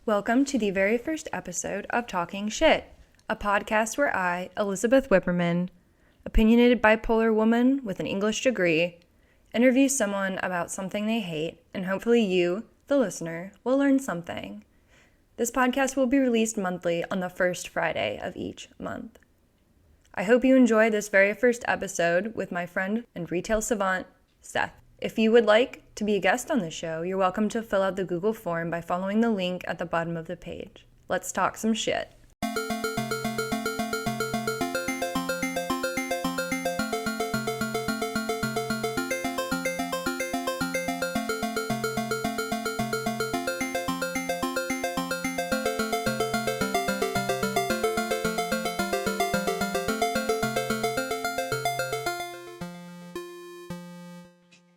Welcome to the very first episode of Talking Shit, a podcast where I, Elizabeth Whipperman, opinionated bipolar woman with an English degree, interview someone about something they hate, and hopefully you, the listener, will learn something. This podcast will be released monthly on the first Friday of each month. I hope you enjoy this very first episode with my friend and retail savant, Seth. If you would like to be a guest on the show, you're welcome to fill out the Google form by following the link at the bottom of the page. Let's talk some shit.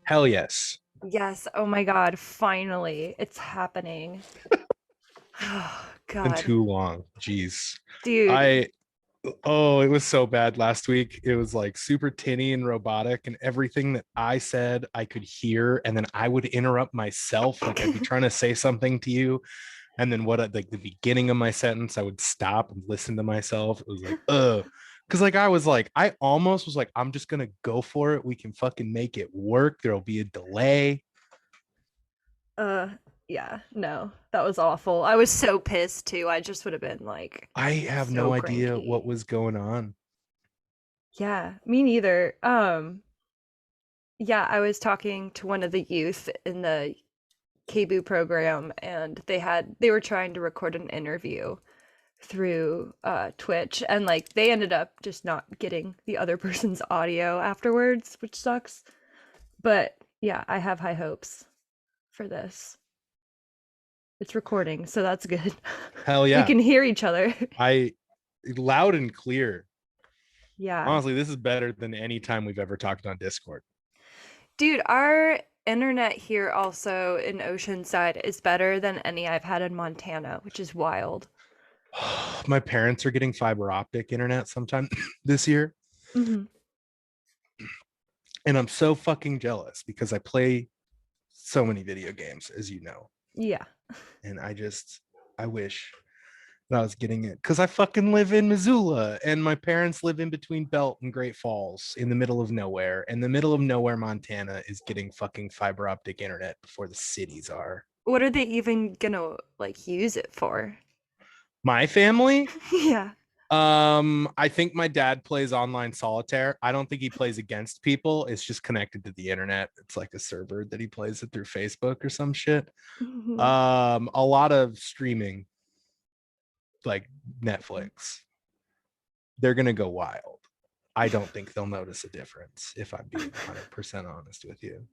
Hell yes. Yes, oh my god, finally. It's happening. Oh, Been god. too long. Jeez. Dude. It was so bad last week. It was like super tinny and robotic, and everything that I said I could hear, and then I would interrupt myself. Like I'd be trying to say something to you, and then like the beginning of my sentence, I would stop and listen to myself. It was like, because I almost was like, I'm just gonna go for it. We can fucking make it work. There'll be a delay. Yeah, no, that was awful. I was so pissed too. I just would have been like I have so no idea cranky. what was going on. Yeah, me neither. Yeah, I was talking to one of the youth in the KBOO program, and they were trying to record an interview through Twitch, and like they ended up just not getting the other person's audio afterwards, which sucks. But yeah, I have high hopes for this. It's recording, so that's good. Hell We yeah. can hear each other. I loud and clear. Yeah. Honestly, this is better than any time we've ever talked on Discord. Dude, our internet here also in Oceanside is better than any I've had in Montana, which is wild. My parents are getting fiber optic internet sometime this year, Hmm. and I'm so fucking jealous because I play so many video games, as you know, Yeah. and I wish that I was getting it because I fucking live in Missoula, and my parents live in between Belt and Great Falls in the middle of nowhere, and the middle of nowhere, Montana, is getting fucking fiber optic internet before the cities are. What are they even gonna like use it for? My family, Yeah. I think my dad plays online solitaire. I don't think he plays against people. It's just connected to the internet. It's like a server that he plays it through Facebook or some shit. Mhm. A lot of streaming, like Netflix. They're gonna go wild. I don't think they'll notice a difference if I'm being 100% honest with you.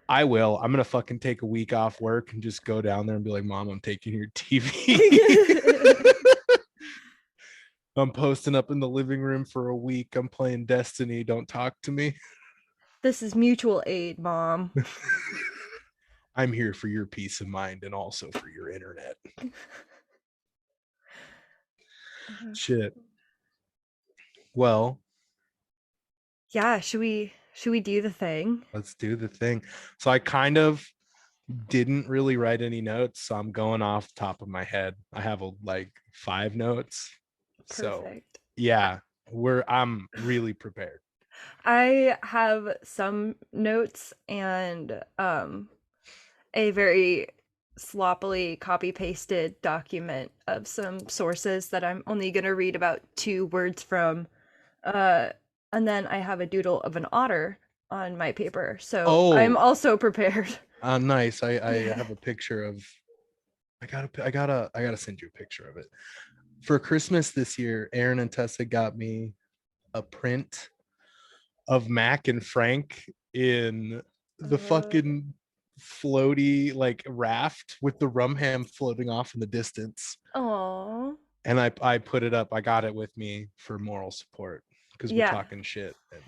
I will. I'm gonna fucking take a week off work and just go down there and be like, Mom, I'm taking your TV. I'm posting up in the living room for a week. I'm playing Destiny. Don't talk to me. This is mutual aid, Mom. I'm here for your peace of mind and also for your internet. Shit. Well, Yeah, should we do the thing? let's do the thing. So I kind of didn't really write any notes, so I'm going off the top of my head. I have like 5 notes. So Perfect. yeah, I'm really prepared. I have some notes and a very sloppily copy pasted document of some sources that I'm only going to read about 2 words from. Uh, and then I have a doodle of an otter on my paper. So I'm Oh, also prepared. nice. I Yeah. have a picture of I gotta send you a picture of it. For Christmas this year, Aaron and Tessa got me a print of Mac and Frank in the Uh, fucking floaty like raft with the rum ham floating off in the distance. Aw. And I put it up. I got it with me for moral support because we're Yeah. talking shit and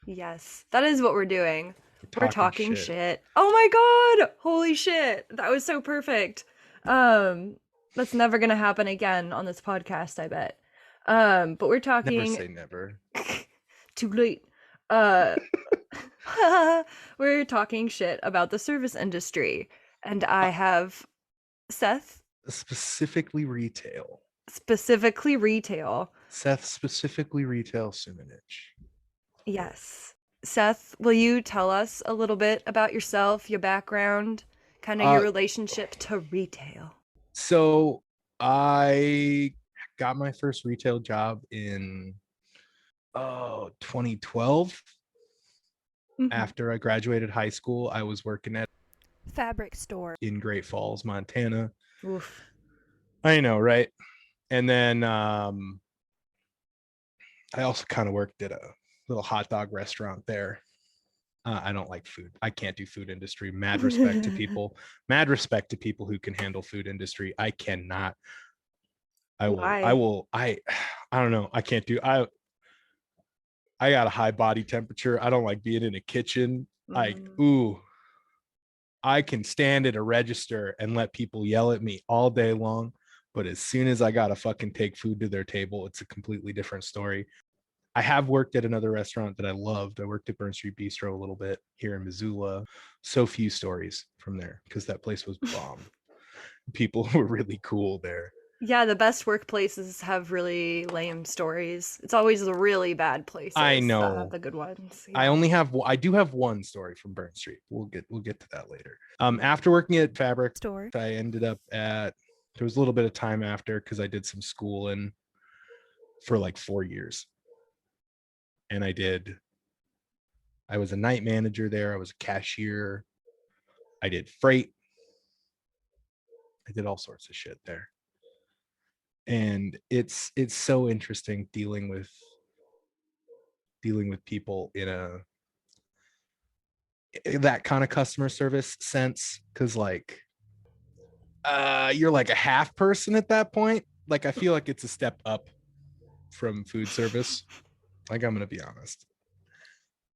Yes. That is what we're doing. we're We're talking talking shit. shit. Oh my god! Holy shit. That was so perfect. Um, that's never gonna happen again on this podcast, I bet. But we're Never talking say never. too late. Uh we're talking shit about the service industry. And Uh, I have Seth, specifically retail. specifically retail. Seth, specifically retail Simonich. Yes. Seth, will you tell us a little bit about yourself, your background, kind of your Uh, relationship to retail? so I got my first retail job in 2012. Hmm. After I graduated high school, I was working at Fabric store. in Great Falls, Montana. Oof. I know, right? And then I also kind of worked at a little hot dog restaurant there. I don't like food. I can't do food industry. Mad respect to people. Mad respect to people who can handle food industry. I cannot. I will. I Why? will. I don't know. I can't do. I got a high body temperature. I don't like being in a kitchen. Like, Mm. ooh, I can stand at a register and let people yell at me all day long. But as soon as I got to fucking take food to their table, it's a completely different story. I have worked at another restaurant that I loved. I worked at Burn Street Bistro a little bit here in Missoula. So few stories from there because that place was bomb. People were really cool there. Yeah, the best workplaces have really lame stories. It's always the really bad I places that have know. the good ones. I Yeah. only have I do have one story from Burn Street. We'll get to that later. After working at Fabric, Store. I ended up at there was a little bit of time after because I did some schooling for like 4 years. And I was a night manager there. I was a cashier. I did freight. I did all sorts of shit there. And it's so interesting dealing with people in a that kind of customer service sense because like you're like a half person at that point. Like I feel like it's a step up from food service. Like I'm gonna be honest.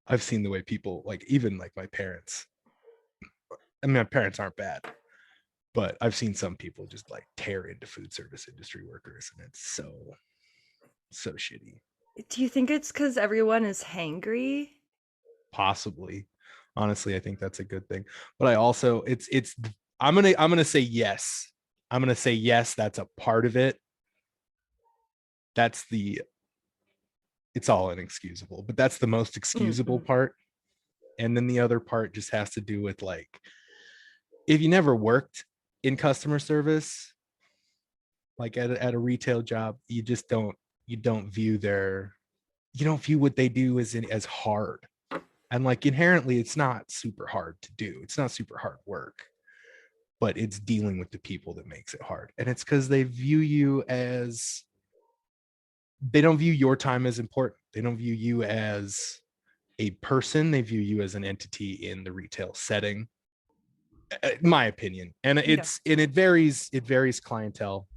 I've seen the way people like even like my parents. I mean, my parents aren't bad, but I've seen some people just like tear into food service industry workers, and it's so shitty. Do you think it's because everyone is hangry? Possibly, honestly, I think that's a good thing. But I also it's I'm gonna say yes. I'm gonna say yes. That's a part of it. That's the it's all inexcusable, but that's the most excusable Mm-hmm. part. And then the other part just has to do with like if you never worked in customer service, like at a retail job, you just don't view their you don't view what they do as hard. And like inherently, it's not super hard to do. It's not super hard work, but it's dealing with the people that makes it hard. And it's because they view you as they don't view your time as important. They don't view you as a person. They view you as an entity in the retail setting. My opinion, and Yeah. it varies clientele.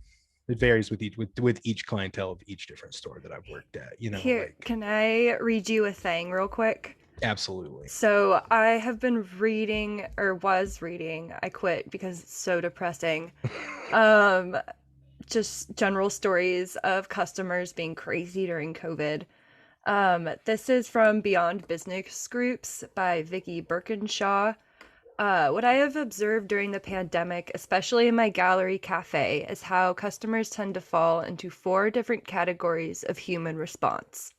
It varies with each clientele of each different store that I've worked at. Here, Like can I read you a thing real quick? absolutely. So I have been reading, or was reading, I quit because it's so depressing. Um, just general stories of customers being crazy during COVID. This is from Beyond Business Groups by Vicky Birkinshaw. What I have observed during the pandemic, especially in my gallery cafe, is how customers tend to fall into four different categories of human response.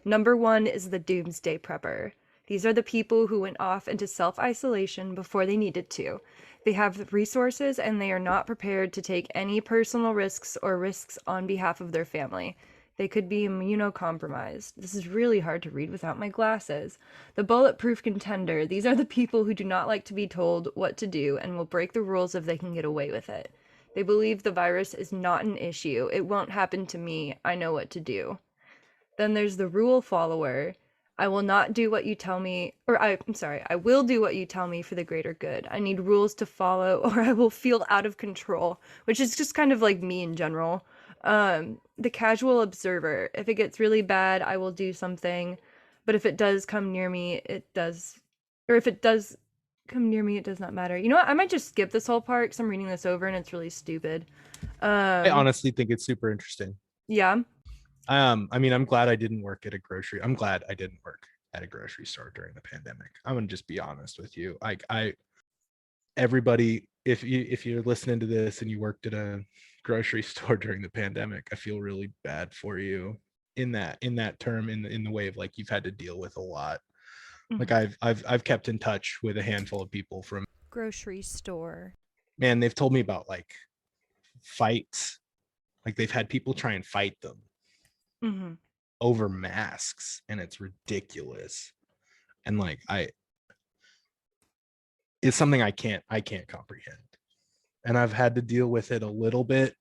Number one is the doomsday prepper. These are the people who went off into self isolation before they needed to. They have resources and they are not prepared to take any personal risks or risks on behalf of their family. They could be immunocompromised. This is really hard to read without my glasses. The bulletproof contender. These are the people who do not like to be told what to do and will break the rules if they can get away with it. They believe the virus is not an issue. It won't happen to me. I know what to do. Then there's the rule follower. I will not do what you tell me, or I'm sorry, I will do what you tell me for the greater good. I need rules to follow, or I will feel out of control, which is just kind of like me in general. The casual observer. If it gets really bad, I will do something, but if it does come near me, it does, or if it does come near me, it does not matter. You know what? I might just skip this whole part because I'm reading this over and it's really stupid. I Um, honestly think it's super interesting. yeah. I mean, I'm glad I didn't work at a grocery. I'm glad I didn't work at a grocery store during the pandemic. I'm gonna just be honest with you. Like everybody if you're listening to this and you worked at a grocery store during the pandemic, I feel really bad for you in that term, in the way of like you've had to deal with a lot. Like Mhm. I've kept in touch with a handful of people from, Grocery store. man, they've told me about like fights, like they've had people try and fight them Hmm. over masks, and it's ridiculous. And like it's something I can't comprehend. And I've had to deal with it a little bit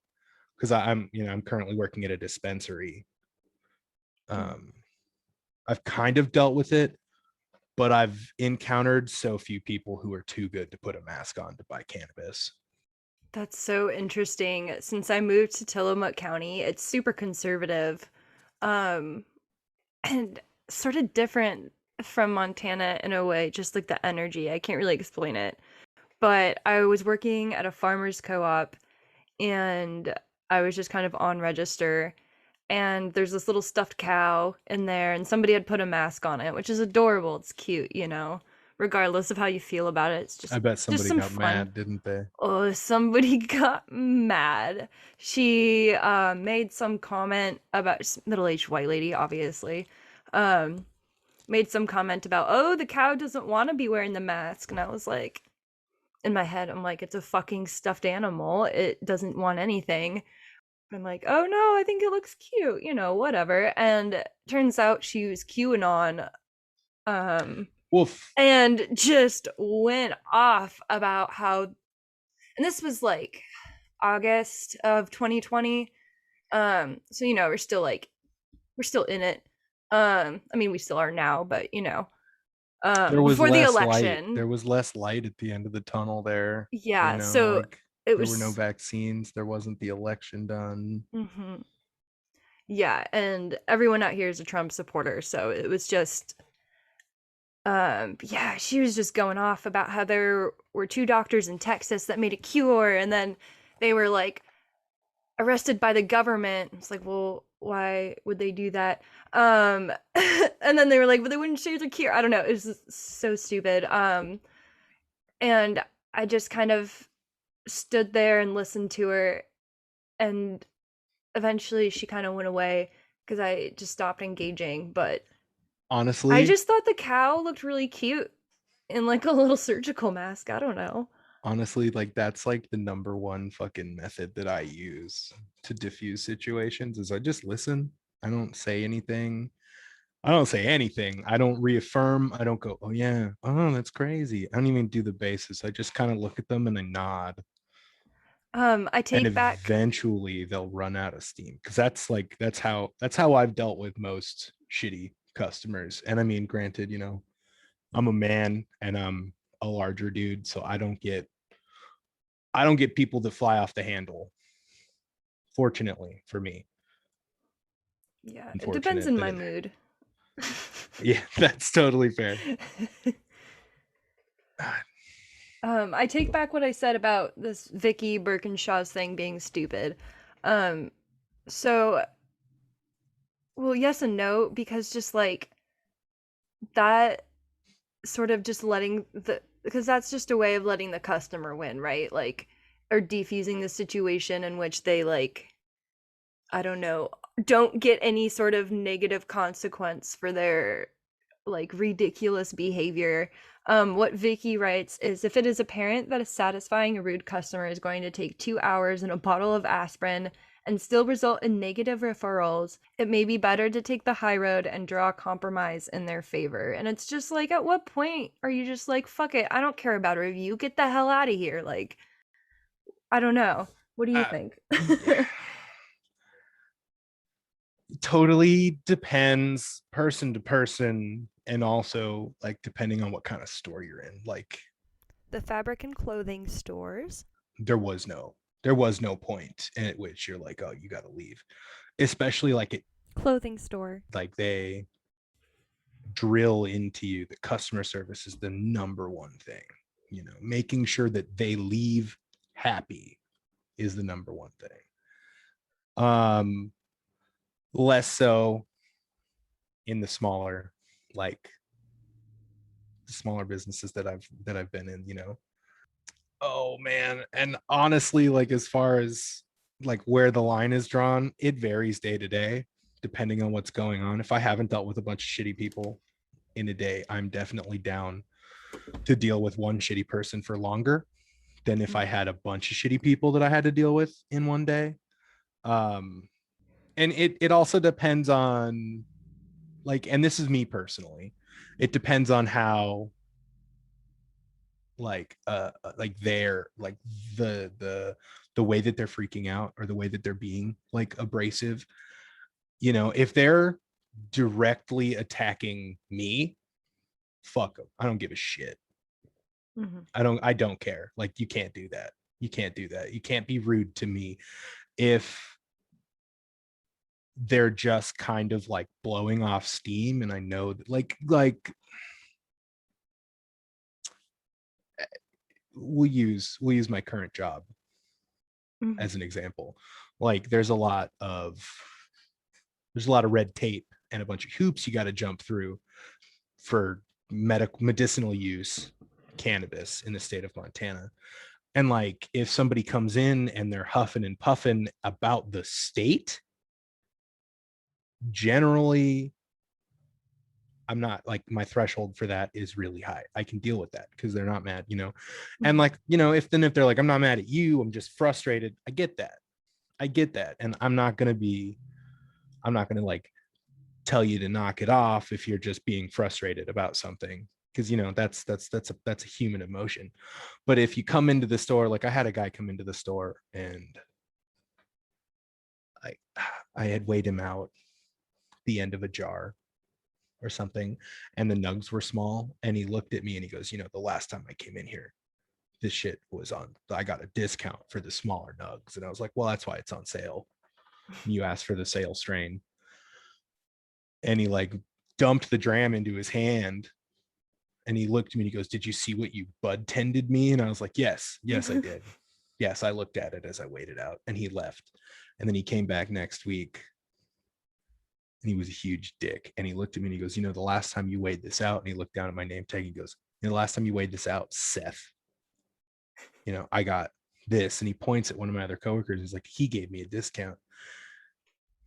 because I'm currently working at a dispensary. um I've kind of dealt with it, but I've encountered so few people who are too good to put a mask on to buy cannabis. That's so interesting. Since I moved to Tillamook County, it's super conservative, um, and sort of different from Montana in a way, just like the energy. I can't really explain it. But I was working at a farmer's co-op and I was just kind of on register. And there's this little stuffed cow in there, and somebody had put a mask on it, which is adorable. It's cute, you know, regardless of how you feel about it. It's I just bet just somebody some got fun. mad, didn't they? Oh, somebody got mad. She made some comment about middle-aged white lady, obviously. Um, Made some comment about, oh, the cow doesn't want to be wearing the mask, and I was like, in my head, I'm like, it's a fucking stuffed animal. It doesn't want anything. I'm like, oh no, I think it looks cute, you know, whatever. And turns out she was QAnon, um, Wolf. and just went off about how, and this was like August of 2020. So you know, we're still in it. I mean, we still are now, but you know, There was before the less light. election, There was less light at the end of the tunnel there. yeah. So Like it there were no was, vaccines. There wasn't the election done. mhm. Yeah, and everyone out here is a Trump supporter, so it was just yeah, she was just going off about how there were two doctors in Texas that made a cure and then they were like arrested by the government. It's like, well, why would they do that? And then they were like, but they wouldn't share the cure. I don't know. It was so stupid. And I just kind of stood there and listened to her, and eventually she kind of went away because I just stopped engaging. But I Honestly, just thought the cow looked really cute in like a little surgical mask. I don't know. honestly, like that's like the number one fucking method that I use to diffuse situations is I just listen. I don't say anything. I don't say anything. I don't reaffirm. I don't go, oh yeah, oh that's crazy. I don't even do the basis. I just kind of look at them and I nod. I And take back. eventually they'll run out of steam. Cause that's how I've dealt with most shitty customers. And I mean, granted, I'm a man and I'm a larger dude, so I don't get people to fly off the handle. Fortunately for me. Yeah, it depends Unfortunate in that my it, mood. yeah, that's totally fair. I take back what I said about this Vicky Birkinshaw's thing being stupid. Um, so, well, yes and no, because just like that sort of just letting the, because that's just a way of letting the customer win, right? Like, or defusing the situation in which they like, I don't know, don't get any sort of negative consequence for their like ridiculous behavior. What Vicky writes is, if it is apparent that a satisfying a rude customer is going to take 2 hours and a bottle of aspirin and still result in negative referrals, it may be better to take the high road and draw a compromise in their favor. And it's just like, at what point are you just like, fuck it, I don't care about a review, get the hell out of here? Like, I don't know. What do you uh, think? totally depends person to person, and also like depending on what kind of store you're in. Like The fabric and clothing stores. there was no point at which you're like, oh, you got to leave, especially Clothing store. like they drill into you that customer service is the number one thing. Making sure that they leave happy is the number one thing. Less so in the like smaller businesses that I've been in. Oh man. And honestly, like as far as like where the line is drawn, it varies day to day, depending on what's going on. If I haven't dealt with a bunch of shitty people in a day, I'm definitely down to deal with one shitty person for longer than if I had a bunch of shitty people that I had to deal with in one day. Um, and it also depends on like, and this is me personally, it depends on how like they're like the way that they're freaking out or the way that they're being like abrasive. You know, if they're directly attacking me, fuck them. I don't give a shit. Mhm. I don't care. Like you can't do that. You can't do that. You can't be rude to me if they're just kind of like blowing off steam and I know that like we'll use my current job Mhm. as an example. Like there's a lot of red tape and a bunch of hoops you got to jump through for medicinal use cannabis in the state of Montana. And like if somebody comes in and they're huffing and puffing about the state, generally I'm not like my threshold for that is really high. I can deal with that because they're not mad, you know. And Mhm. like, you know, if they're like, I'm not mad at you, I'm just frustrated. I get that. I get that. And I'm not gonna like tell you to knock it off if you're just being frustrated about something. Cause you know, that's a human emotion. But if you come into the store, like I had a guy come into the store and I I had weighed him out the end of a jar or something, and the nugs were small. And he looked at me and he goes, you know, the last time I came in here, this shit was on. I got a discount for the smaller nugs, and I was like, well, that's why it's on sale. You asked for the sale strain, and he like dumped the dram into his hand, and he looked at me and he goes, did you see what you bud tended me? And I was like, yes, I did. Yes, I looked at it as I waited out, and he left. And then he came back next week and he was a huge dick. And he looked at me and he goes, you know, the last time you weighed this out, and he looked down at my name tag, he goes, you know, the last time you weighed this out, Seth, you know, I got this. And he points at one of my other coworkers. He's like, he gave me a discount.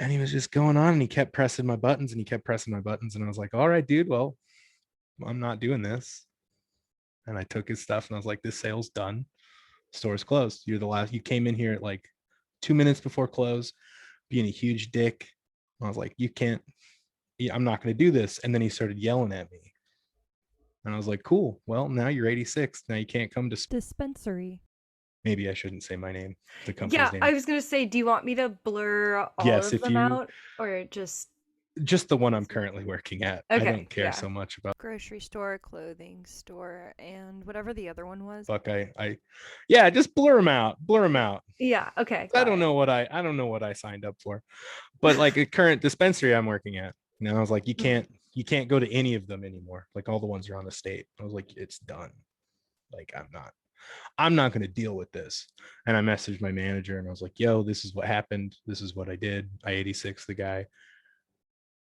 And he was just going on and he kept pressing my buttons and he kept pressing my buttons. And I was like, all right, dude, well, I'm not doing this. And I took his stuff and I was like, this sale's done. Store's closed. You're the last, you came in here at like 2 minutes before close, being a huge dick. I was like, you can't, I'm not going to do this. And then he started yelling at me. And I was like, cool. Well, now you're 86. Now you can't come to Dispensary. maybe I shouldn't say my name, the Yeah, company's I name. was gonna say, do you want me to blur all Yes, of if them you out or just just the one I'm this one? currently working at. I Okay, don't care yeah. so much about Grocery store, clothing store, and whatever the other one was. fuck. I yeah, just blur them out. Blur them out. Yeah, okay, I got don't it. know what I don't know what I signed up for. But like a current dispensary I'm working at, you know, I was like, Mhm. you can't go to any of them anymore. Like all the ones are on the state. I was like, it's done. Like I'm not going to deal with this. And I messaged my manager and I was like, yo, this is what happened. This is what I did. I 86 the guy.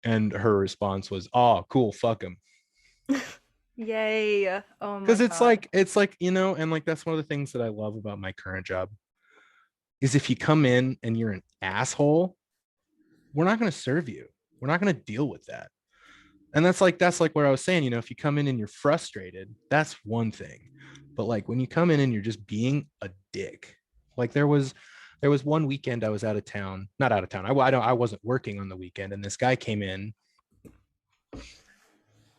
And her response was, oh, cool, fuck him. Yay. Oh my Because it's god. like, it's like, you know, and like that's one of the things that I love about my current job is if you come in and you're an asshole, we're not going to serve you. We're not going to deal with that. And that's like where I was saying, you know, if you come in and you're frustrated, that's one thing. But like when you come in and you're just being a dick, like there was one weekend I was out of town, not out of town. I wasn't working on the weekend, and this guy came in,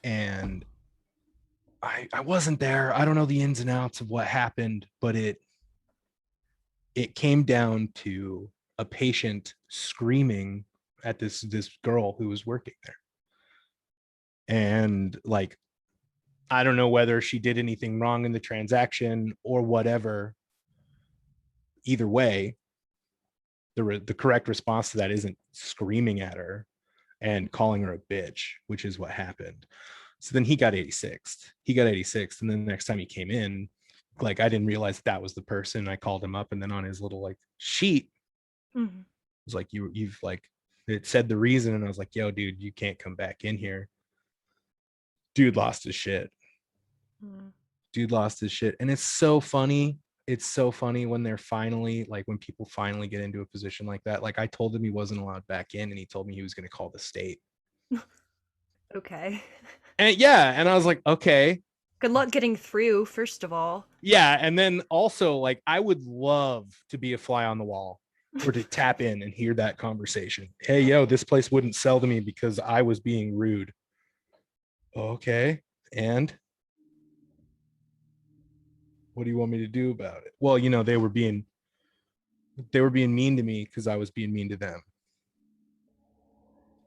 and I wasn't there. I don't know the ins and outs of what happened, but it came down to a patient screaming at this girl who was working there. And like I don't know whether she did anything wrong in the transaction or whatever. Either way, the correct response to that isn't screaming at her and calling her a bitch, which is what happened. So then he got 86th. He got 86th. And then the next time he came in, like I didn't realize that was the person. I called him up, and then on his little like sheet, Mhm. it was like you've like it said the reason, and I was like, yo, dude, you can't come back in here. Dude lost his shit. Mhm. Dude lost his shit. And it's so funny it's so funny when they're finally like when people finally get into a position like that. Like I told him he wasn't allowed back in, and he told me he was going to call the state. Okay. And yeah, and I was like, okay, Good luck getting through, first of all. yeah. And then also, like, I would love to be a fly on the wall or to tap in and hear that conversation. Hey, yo, this place wouldn't sell to me because I was being rude. Okay, and what do you want me to do about it? Well, they were being mean to me because I was being mean to them.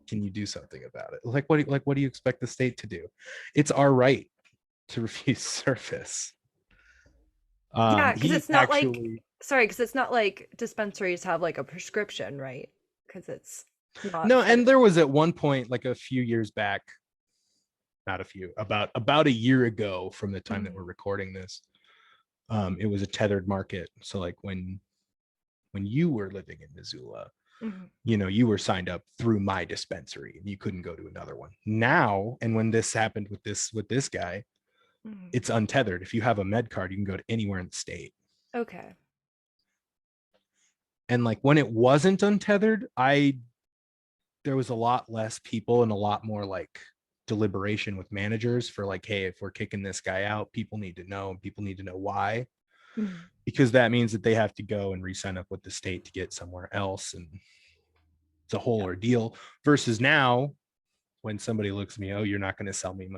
Can you do something about it? Like what do you expect the state to do? It's our right to refuse service. Yeah, because He it's not like, actually sorry, because it's not like dispensaries have like a prescription, right? Because it's not no, for. and there was at one point, like a few years back, not a few, about a year ago from the time that Mhm. we're recording this. It was a tethered market. So like when you were living in Missoula, Mhm. you were signed up through my dispensary and you couldn't go to another one. Now, and when this happened with this guy, Mhm. it's untethered. If you have a med card, you can go to anywhere in the state. Okay. And like when it wasn't untethered, there was a lot less people and a lot more like deliberation with managers for like, hey, if we're kicking this guy out, people need to know, and people need to know why, Mhm. because that means that they have to go and re-sign up with the state to get somewhere else, and it's a whole Yeah. ordeal. Versus now, when somebody looks at me, oh, you're not going to sell me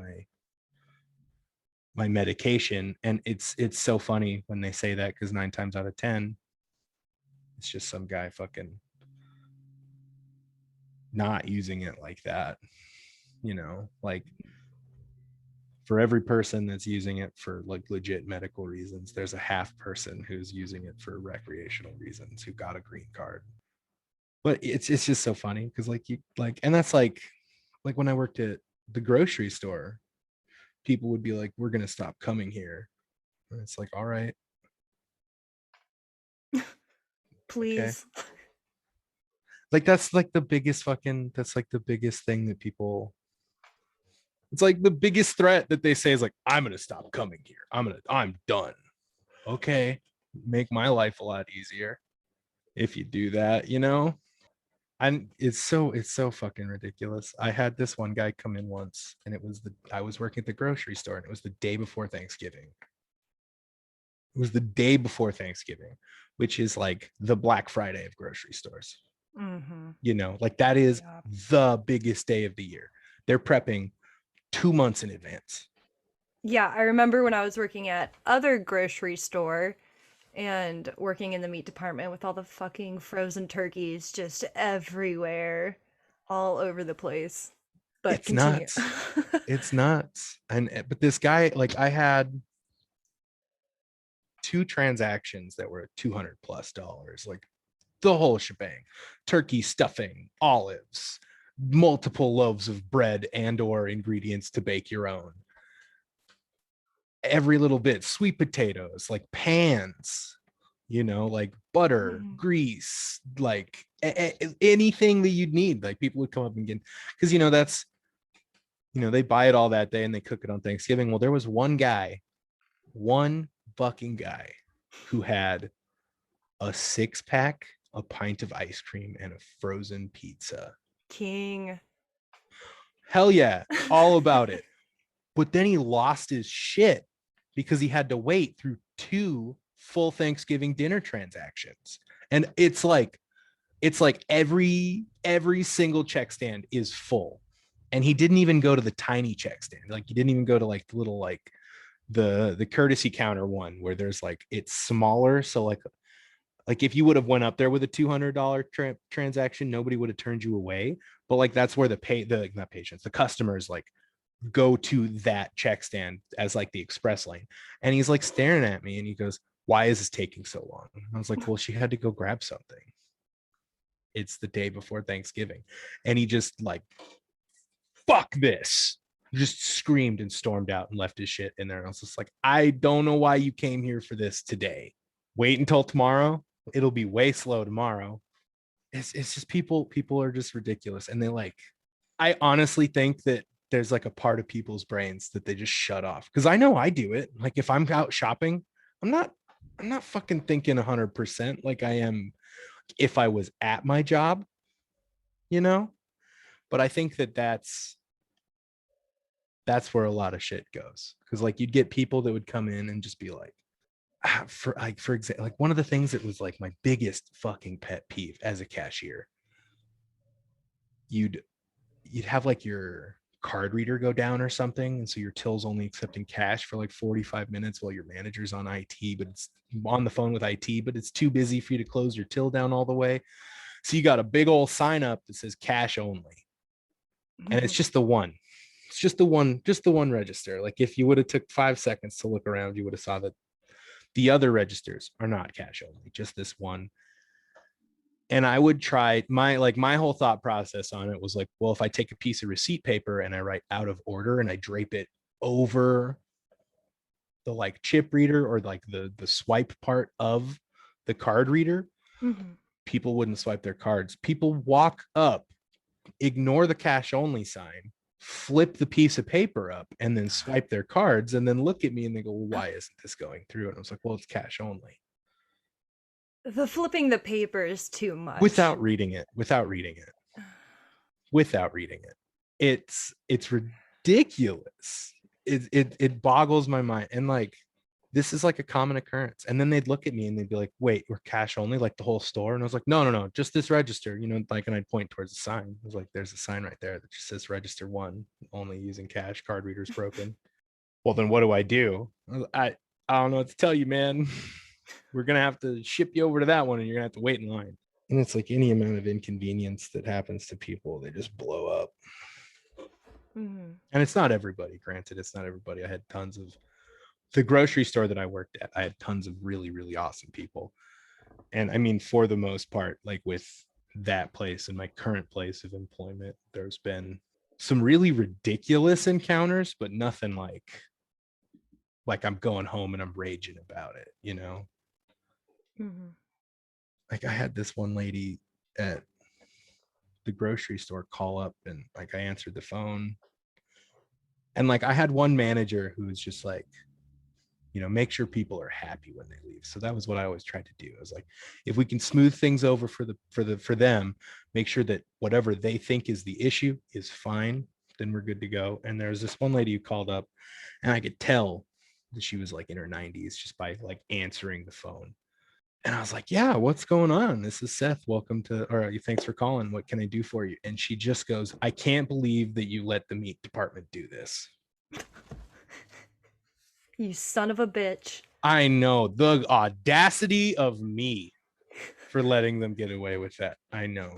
my medication, and it's so funny when they say that, because 9 times out of 10 it's just some guy fucking not using it like that, like for every person that's using it for like legit medical reasons, there's a half person who's using it for recreational reasons who got a green card. But it's just so funny because like you like, and that's like when I worked at the grocery store, people would be like, we're gonna stop coming here. And it's like, all right, okay. Please. Like that's like the biggest thing that people, it's like the biggest threat that they say is like, I'm gonna stop coming here. I'm done. Okay. Make my life a lot easier if you do that. And it's so fucking ridiculous. I had this one guy come in once, and I was working at the grocery store, and it was the day before Thanksgiving. It was the day before Thanksgiving, which is like the Black Friday of grocery stores. Mhm. Like that is Yeah. the biggest day of the year. They're prepping 2 months in advance. Yeah, I remember when I was working at other grocery store and working in the meat department with all the fucking frozen turkeys just everywhere, all over the place. But It's continue. nuts. It's nuts. And but this guy, like I had 2 transactions that were $200+ like the whole shebang: turkey stuffing, olives, multiple loaves of bread and or ingredients to bake your own, every little bit, sweet potatoes, like pans, like butter, Mhm. grease, like anything that you'd need. Like people would come up and get, because that's, they buy it all that day and they cook it on Thanksgiving. Well, there was one fucking guy who had a 6-pack, a pint of ice cream, and a frozen pizza. King. Hell yeah, all about it. But then he lost his shit because he had to wait through 2 full Thanksgiving dinner transactions. And it's like every single check stand is full. And he didn't even go to the tiny check stand. Like he didn't even go to like the little like the courtesy counter one where there's like it's smaller. So like if you would have went up there with a $200 transaction, nobody would have turned you away. But like that's where the not patients, the customers like go to that check stand as like the express lane. And he's like staring at me and he goes, why is this taking so long? I was like, well, she had to go grab something. It's the day before Thanksgiving. And he just like, fuck this. Just screamed and stormed out and left his shit in there. And I was just like, I don't know why you came here for this today. Wait until tomorrow. It'll be way slow tomorrow. It's just people are just ridiculous. And they like, I honestly think that there's like a part of people's brains that they just shut off. Cause I know I do it. Like if I'm out shopping, I'm not I'm not fucking thinking 100% like I am if I was at my job, you know? But I think that that's where a lot of shit goes. Cause like you'd get people that would come in and just be like, for example, like one of the things that was like my biggest fucking pet peeve as a cashier, you'd have like your card reader go down or something, and so your till's only accepting cash for like 45 minutes while your manager's on IT, but it's on the phone with IT, but it's too busy for you to close your till down all the way. So you got a big old sign up that says cash only, and it's just the one. It's just the one register. Like if you would have took 5 seconds to look around, you would have saw that the other registers are not cash only, just this one. And I would try my whole thought process on it was like, well, if I take a piece of receipt paper and I write out of order and I drape it over the like chip reader or like the swipe part of the card reader, people wouldn't swipe their cards. People walk up, ignore the cash only sign, flip the piece of paper up, and then swipe their cards, and then look at me and they go, well, why isn't this going through? And I was like, well, it's cash only. The flipping the paper is too much. Without reading it. It's ridiculous. It boggles my mind. And like, this is like a common occurrence. And then they'd look at me and they'd be like, wait, we're cash only, like the whole store? And I was like, no, just this register, you know, like, and I'd point towards the sign. I was like, there's a sign right there that just says register 1, only using cash, card readers broken. Well, then what do? I don't know what to tell you, man. We're gonna have to ship you over to that one and you're gonna have to wait in line. And it's like any amount of inconvenience that happens to people, they just blow up. And it's not everybody, granted, it's not everybody. I had tons of the grocery store that I worked at, I had tons of really, really awesome people. And I mean, for the most part, like with that place and my current place of employment, there's been some really ridiculous encounters, but nothing like I'm going home and I'm raging about it, you know? Like I had this one lady at the grocery store call up and like I answered the phone. And like I had one manager who was just like, you know, make sure people are happy when they leave. So that was what I always tried to do. I was like, if we can smooth things over for them, make sure that whatever they think is the issue is fine, then we're good to go. And there's this one lady who called up and I could tell that she was like in her 90s just by like answering the phone. And I was like, yeah, what's going on? This is Seth. Welcome to, or thanks for calling. What can I do for you? And she just goes, I can't believe that you let the meat department do this. You son of a bitch. I know, the audacity of me for letting them get away with that. I know.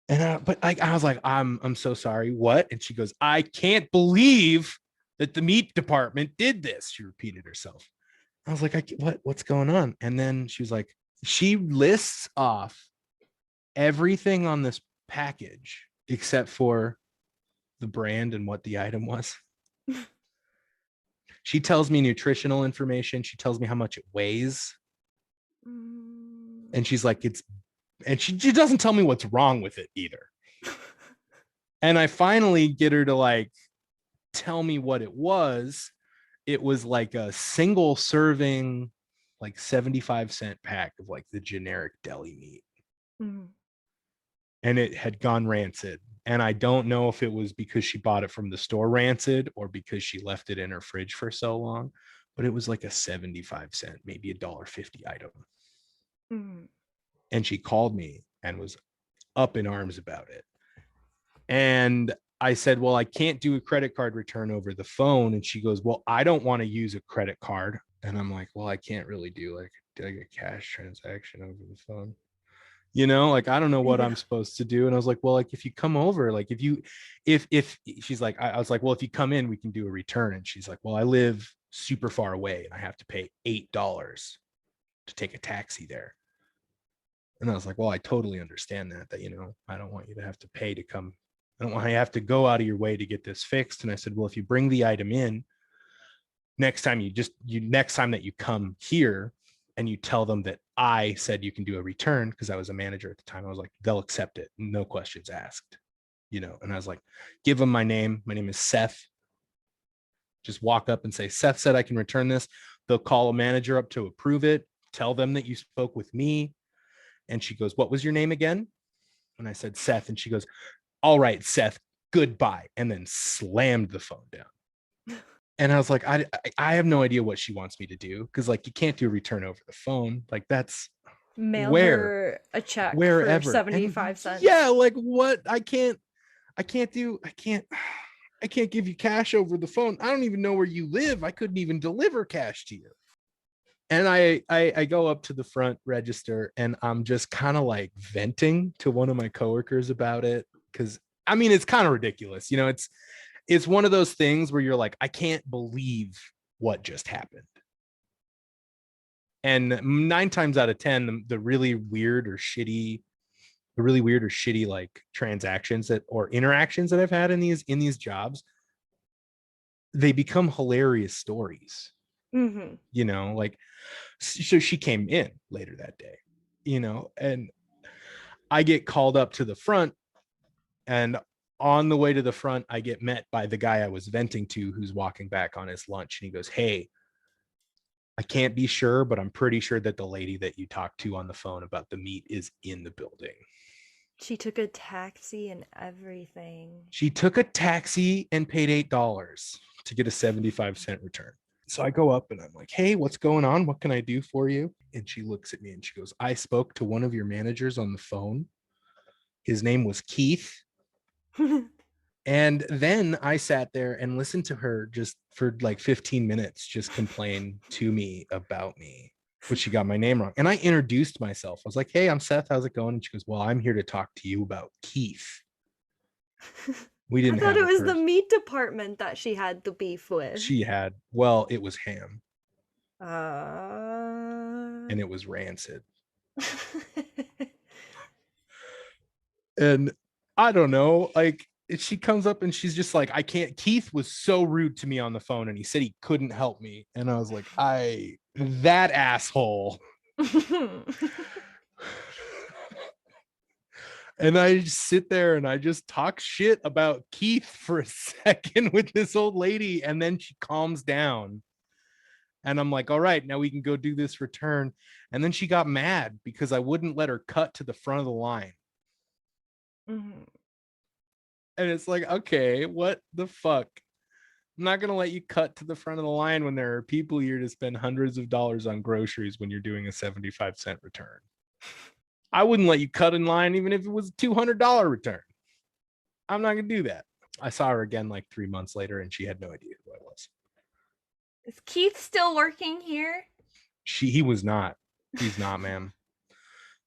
And but I was like, I'm so sorry. What? And she goes, I can't believe that the meat department did this. She repeated herself. I was like, what's going on? And then she was like, she lists off everything on this package except for the brand and what the item was. She tells me nutritional information. She tells me how much it weighs. And she's like, she doesn't tell me what's wrong with it either. And I finally get her to like tell me what it was. It was like a single serving, like 75-cent pack of like the generic deli meat. And it had gone rancid. And I don't know if it was because she bought it from the store rancid or because she left it in her fridge for so long, but it was like a 75-cent, maybe $1.50 item. And she called me and was up in arms about it. And I said, well, I can't do a credit card return over the phone. And she goes, well, I don't want to use a credit card. And I'm like, well, I can't really do like a cash transaction over the phone. You know, like, I don't know what I'm supposed to do. And I was like, well, like, if you come over, like, if she's like, I was like, well, if you come in, we can do a return. And she's like, well, I live super far away and I have to pay $8 to take a taxi there. And I was like, well, I totally understand that, you know, I don't want you to have to pay to come. I don't want you to have to go out of your way to get this fixed. And I said, well, if you bring the item in, next time that you come here, and you tell them that I said you can do a return because I was a manager at the time, I was like, they'll accept it. No questions asked, you know? And I was like, give them my name. My name is Seth. Just walk up and say, Seth said I can return this. They'll call a manager up to approve it, tell them that you spoke with me. And she goes, what was your name again? And I said, Seth. And she goes, all right, Seth, goodbye. And then slammed the phone down. And I was like, I have no idea what she wants me to do. Cause like, you can't do a return over the phone. Like that's Mail her a check wherever. for 75 cents. Yeah. Like what? I can't give you cash over the phone. I don't even know where you live. I couldn't even deliver cash to you. And I go up to the front register and I'm just kind of like venting to one of my coworkers about it. Cause I mean, it's kind of ridiculous. You know, it's one of those things where you're like, I can't believe what just happened. And 9 times out of 10, the really weird or shitty like transactions or interactions that I've had in these jobs, they become hilarious stories. Mm-hmm. You know, like, so she came in later that day, you know, and I get called up to the front, and on the way to the front, I get met by the guy I was venting to, who's walking back on his lunch. And he goes, hey, I can't be sure, but I'm pretty sure that the lady that you talked to on the phone about the meat is in the building. She took a taxi and everything. She took a taxi and paid $8 to get a 75-cent return. So I go up and I'm like, hey, what's going on? What can I do for you? And she looks at me and she goes, I spoke to one of your managers on the phone. His name was Keith. And then I sat there and listened to her just for like 15 minutes, just complain to me about me, but she got my name wrong. And I introduced myself. I was like, hey, I'm Seth. How's it going? And she goes, well, I'm here to talk to you about Keith. We didn't I thought have it was the meat department that she had the beef with. Well, it was ham. And it was rancid. And I don't know, like, she comes up and she's just like, Keith was so rude to me on the phone and he said he couldn't help me. And I was like, that asshole. And I just sit there and I just talk shit about Keith for a second with this old lady. And then she calms down. And I'm like, all right, now we can go do this return. And then she got mad because I wouldn't let her cut to the front of the line. Mm-hmm. And it's like, okay, what the fuck? I'm not going to let you cut to the front of the line when there are people here to spend hundreds of dollars on groceries when you're doing a 75-cent return. I wouldn't let you cut in line even if it was a $200 return. I'm not going to do that. I saw her again like 3 months later and she had no idea who I was. Is Keith still working here? He was not. He's not, ma'am.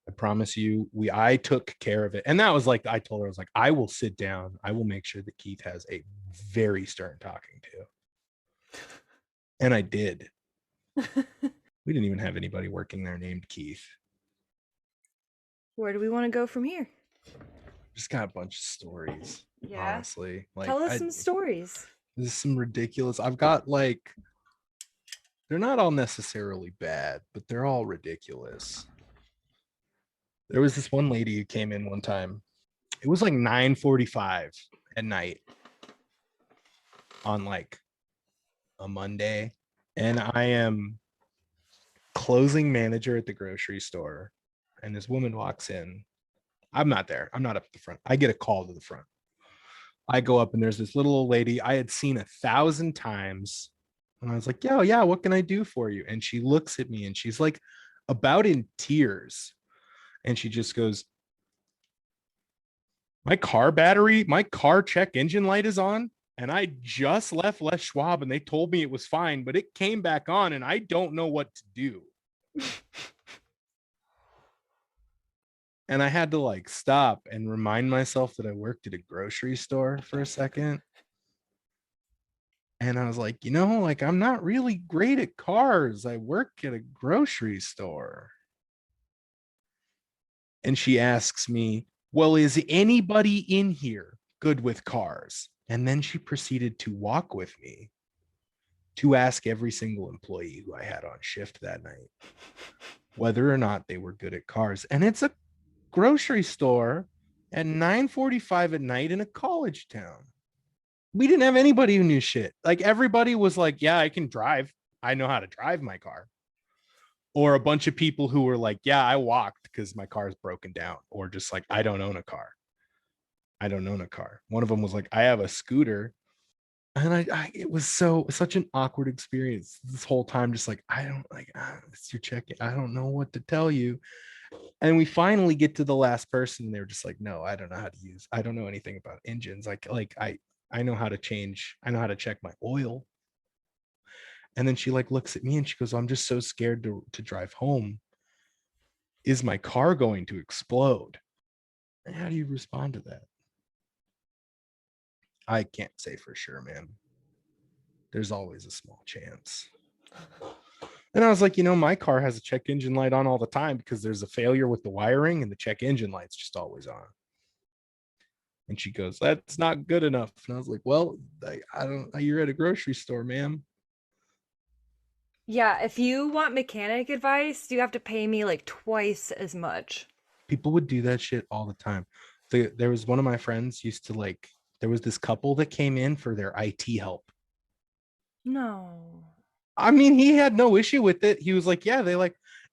I promise you, I took care of it. And that was like, I told her, I was like, I will sit down. I will make sure that Keith has a very stern talking to. And I did. We didn't even have anybody working there named Keith. Where do we want to go from here? Just got a bunch of stories. Yeah. Honestly. Like, tell us some stories. This is some ridiculous. I've got like, they're not all necessarily bad, but they're all ridiculous. There was this one lady who came in one time. It was like 9:45 at night on like a Monday. And I am closing manager at the grocery store. And this woman walks in. I'm not there. I'm not up at the front. I get a call to the front. I go up and there's this little old lady I had seen 1,000 times. And I was like, yeah, what can I do for you? And she looks at me and she's like about in tears. And she just goes, my car check engine light is on. And I just left Les Schwab and they told me it was fine, but it came back on and I don't know what to do. And I had to like stop and remind myself that I worked at a grocery store for a second. And I was like, like, I'm not really great at cars. I work at a grocery store. And she asks me, well, is anybody in here good with cars? And then she proceeded to walk with me to ask every single employee who I had on shift that night whether or not they were good at cars. And it's a grocery store at 9:45 at night in a college town. We didn't have anybody who knew shit. Like everybody was like, yeah, I can drive. I know how to drive my car. Or a bunch of people who were like, yeah, I walked because my car is broken down. Or just like, I don't own a car. I don't own a car. One of them was like, I have a scooter. And it was such an awkward experience this whole time. Just like, I don't like, it's your check. I don't know what to tell you. And we finally get to the last person. And they were just like, no, I don't know how to I don't know anything about engines. I know how to change. I know how to check my oil. And then she like looks at me and she goes, I'm just so scared to drive home. Is my car going to explode? And how do you respond to that? I can't say for sure, man. There's always a small chance. And I was like, my car has a check engine light on all the time because there's a failure with the wiring and the check engine light's just always on. And she goes, that's not good enough. And I was like, well, I don't, you're at a grocery store, ma'am. Yeah, if you want mechanic advice, you have to pay me like twice as much. People would do that shit all the time. There was one of my friends used to there was this couple that came in for their IT help. No. I mean, he had no issue with it. He was like, yeah,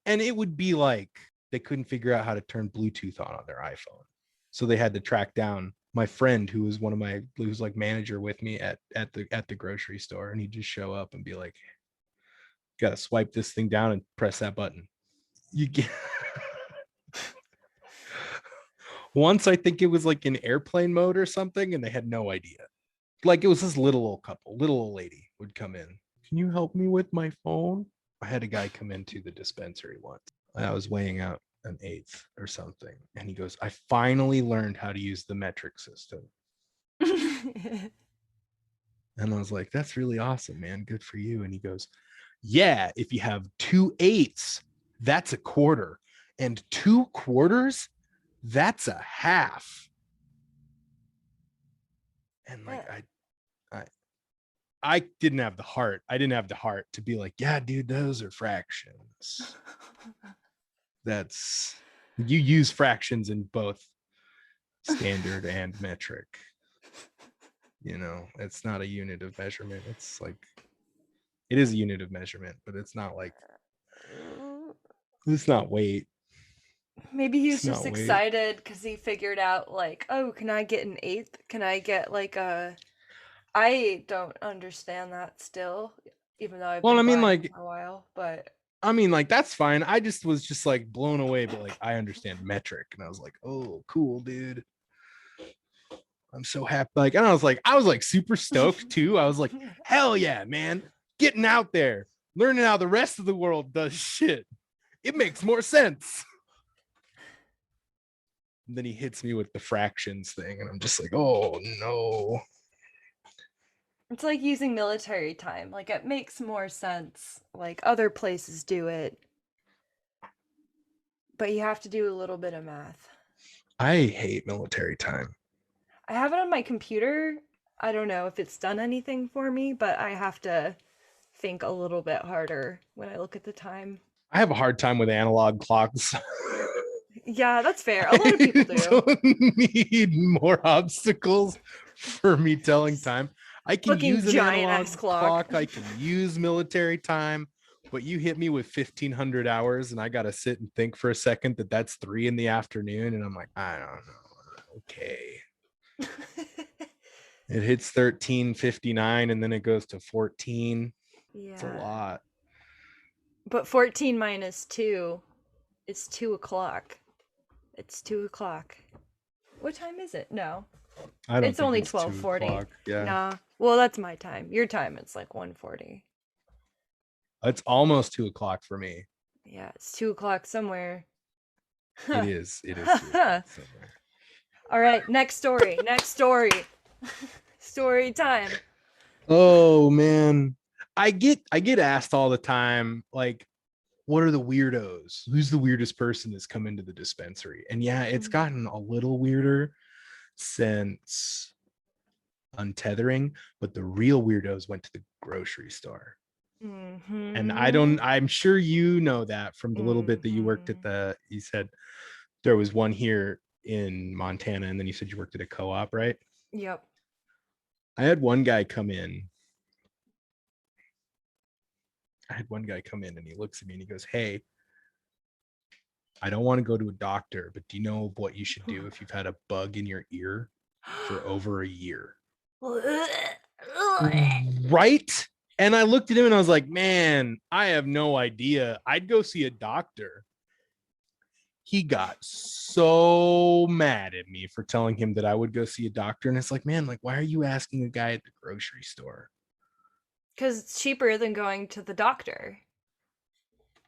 and it would be like they couldn't figure out how to turn Bluetooth on their iPhone. So they had to track down my friend who was who's like manager with me at the grocery store. And he'd just show up and be like, got to swipe this thing down and press that button. You get once, I think it was like in airplane mode or something, and they had no idea. Like it was this little old lady would come in. Can you help me with my phone? I had a guy come into the dispensary once. I was weighing out an eighth or something. And he goes, I finally learned how to use the metric system. And I was like, that's really awesome, man. Good for you. And he goes, yeah, if you have 2/8, that's a quarter. And 2 quarters, that's a half. And like, I didn't have the heart. I didn't have the heart to be like, yeah, dude, those are fractions. You use fractions in both standard and metric. It's not a unit of measurement. It's like, it is a unit of measurement, but it's not weight. Maybe he was It's just not weight. excited because he figured out like, oh, can I get an eighth? Can I get like I don't understand that still, even though I've been buying for a while, but I mean, like, that's fine. I just was just like blown away, but like, I understand metric. And I was like, oh, cool, dude. I'm so happy. Like, and I was like super stoked too. I was like, hell yeah, man. Getting out there, learning how the rest of the world does shit. It makes more sense. And then he hits me with the fractions thing, and I'm just like, oh no. it's like using military time. Like it makes more sense. Like other places do it. But you have to do a little bit of math. I hate military time. I have it on my computer. I don't know if it's done anything for me, but I have to think a little bit harder when I look at the time. I have a hard time with analog clocks. Yeah, that's fair. A lot of people do. I don't need more obstacles for me telling time. I can Fucking use an giant analog ass clock. I can use military time, but you hit me with 1,500 hours and I got to sit and think for a second that's 3 p.m. And I'm like, I don't know. Okay. It hits 13:59 and then it goes to 14. Yeah. It's a lot. But 14 minus 2 is 2 o'clock. It's 2 o'clock. What time is it? No. I don't it's only 12:40. Yeah. Nah. Well, that's my time. Your time, it's like 1:40. It's almost 2 o'clock for me. Yeah, it's 2 o'clock somewhere. It is. It is 2 o'clock somewhere. All right, next story. Next story. Story time. Oh man. I get asked all the time, like, what are the weirdos? Who's the weirdest person that's come into the dispensary? And yeah, it's gotten a little weirder since untethering, but the real weirdos went to the grocery store. Mm-hmm. And I'm sure you know that from the little bit that you worked at you said there was one here in Montana, and then you said you worked at a co-op, right? Yep. I had one guy come in I had one guy come in and he looks at me and he goes, "Hey, I don't want to go to a doctor, but do you know what you should do if you've had a bug in your ear for over a year?" Right? And I looked at him and I was like, man, I have no idea. I'd go see a doctor. He got so mad at me for telling him that I would go see a doctor. And it's like, man, like, why are you asking a guy at the grocery store? Because it's cheaper than going to the doctor.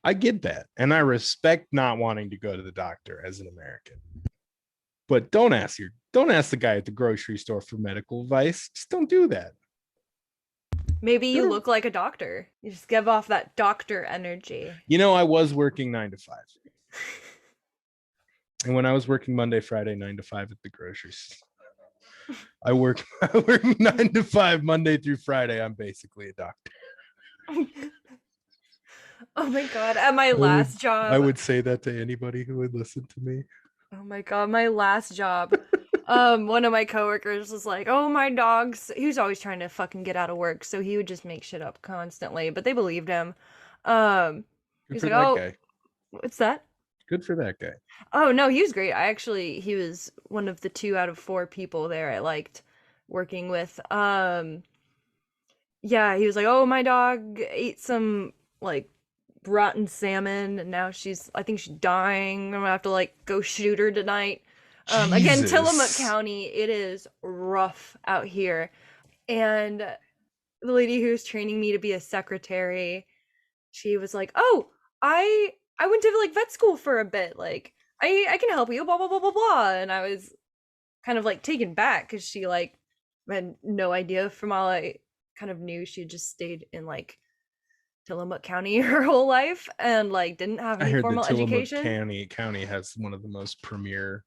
I get that. And I respect not wanting to go to the doctor as an American. But don't ask the guy at the grocery store for medical advice. Just don't do that. Maybe you look like a doctor. You just give off that doctor energy. You know, I was working 9 to 5. And when I was working Monday, Friday, 9 to 5 at the grocery store, I work 9 to 5 Monday through Friday. I'm basically a doctor. Oh my god. At my last job. I would say that to anybody who would listen to me. Oh my god, my last job. One of my coworkers was like, "Oh, my dog's." He was always trying to fucking get out of work, so he would just make shit up constantly. But they believed him. Good He's for like, that "Oh, guy. what's that?" Good for that guy. Oh no, he was great. He was one of the 2 out of 4 people there I liked working with. Yeah, he was like, "Oh, my dog ate some like rotten salmon, and now I think she's dying. I'm gonna have to like go shoot her tonight." Again, Tillamook Jesus. County, it is rough out here. And the lady who's training me to be a secretary, she was like, "Oh, I went to like vet school for a bit. Like, I can help you, blah blah blah blah blah." And I was kind of like taken back because she like had no idea. From all I kind of knew, she had just stayed in like Tillamook County her whole life and like didn't have I any heard that formal Tillamook education. County has one of the most premier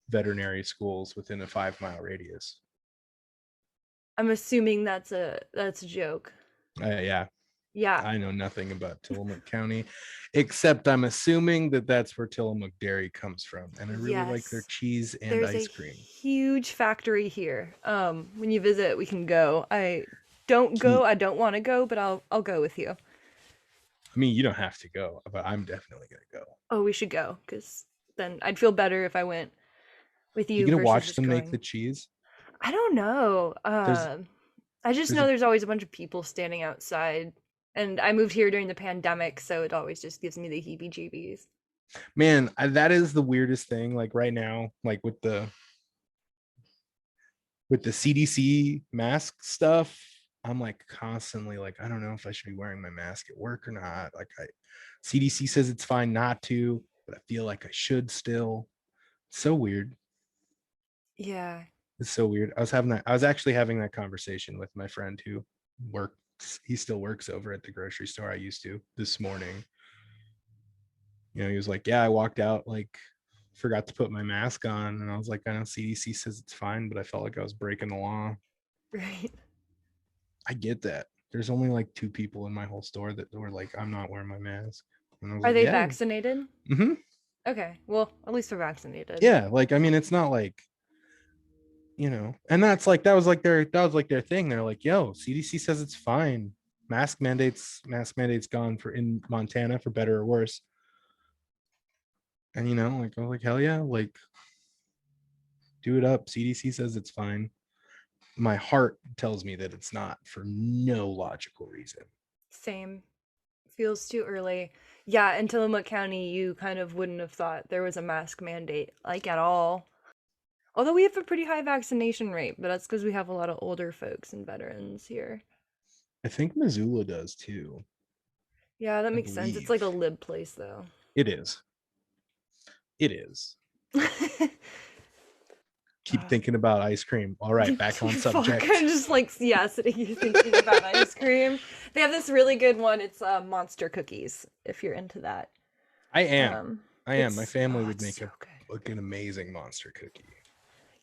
veterinary schools within a 5-mile radius. I'm assuming that's a joke. Yeah. Yeah. I know nothing about Tillamook County, except I'm assuming that that's where Tillamook Dairy comes from. And I really like their Yes. cheese and There's a ice cream. huge factory here. When you visit, we can go. I don't go. I don't want to go, but I'll go with you. I mean, you don't have to go, but I'm definitely gonna go. Oh, we should go because then I'd feel better if I went with You you gonna versus watch just them make going. the cheese? I don't know. There's I just there's know a there's always a bunch of people standing outside, and I moved here during the pandemic, so it always just gives me the heebie-jeebies. man, that is the weirdest thing. Like right now, like with the CDC mask stuff, I'm like constantly like, I don't know if I should be wearing my mask at work or not. Like CDC says it's fine not to, but I feel like I should still. It's so weird. Yeah. It's so weird. I was actually having that conversation with my friend who works, he still works over at the grocery store I used to this morning. You know, he was like, yeah, I walked out, like, forgot to put my mask on. And I was like, I know CDC says it's fine, but I felt like I was breaking the law. Right. I get that. There's only like 2 people in my whole store that were like, I'm not wearing my mask. And I was Are like, they yeah. vaccinated? Mm-hmm. Okay. Well, at least they're vaccinated. Yeah. Like, I mean, it's not like, you know, and that was like their thing. They're like, yo, CDC says it's fine. Mask mandates gone for in Montana for better or worse. And you know, like I was like, hell yeah, like do it up. CDC says it's fine. My heart tells me that it's not for no logical reason. Same. Feels too early. Yeah, in Tillamook County, you kind of wouldn't have thought there was a mask mandate, like at all. Although we have a pretty high vaccination rate, but that's because we have a lot of older folks and veterans here. I think Missoula does too. Yeah, that I makes sense. It's like a believe lib place, though. it is. It is. Keep thinking about ice cream. All right, back on subject. Fuck, I'm just like, yeah, sitting here thinking about ice cream. They have this really good one. It's monster cookies, if you're into that. I am. My family would make so like an amazing monster cookie.